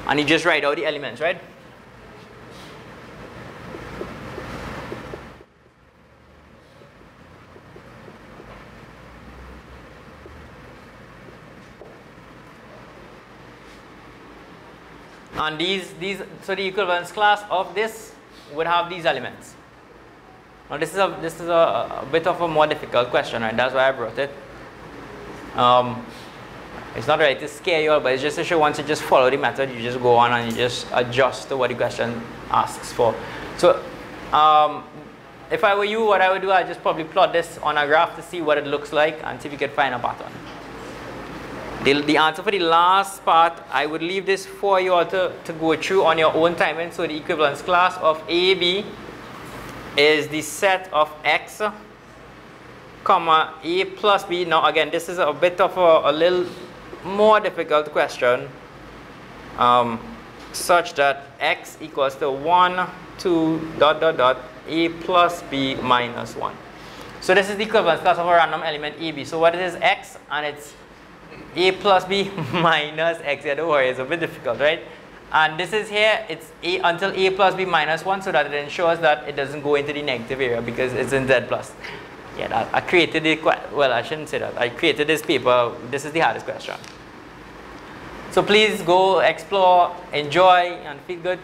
and you just write out the elements, right? And so the equivalence class of this would have these elements. Now this is a bit of a more difficult question, right? That's why I brought it. It's not right to scare you all, but it's just to show once you just follow the method, you just go on and you just adjust to what the question asks for. So if I were you, what I would do, I'd just probably plot this on a graph to see what it looks like and see if you could find a pattern. The answer for the last part, I would leave this for you all to go through on your own time. And so the equivalence class of AB is the set of X, comma, A plus B. Now again, this is a bit of a little more difficult question, such that X equals to 1, 2, A plus B minus 1. So this is the equivalence class of a random element AB. So what it is X, and it's A plus B minus X. Yeah, don't worry, it's a bit difficult, right? And this is here, it's A until A plus B minus 1, so that it ensures that it doesn't go into the negative area because it's in Z plus. Yeah, I created it, well, I shouldn't say that. I created this paper. This is the hardest question. So please go explore, enjoy, and feel good.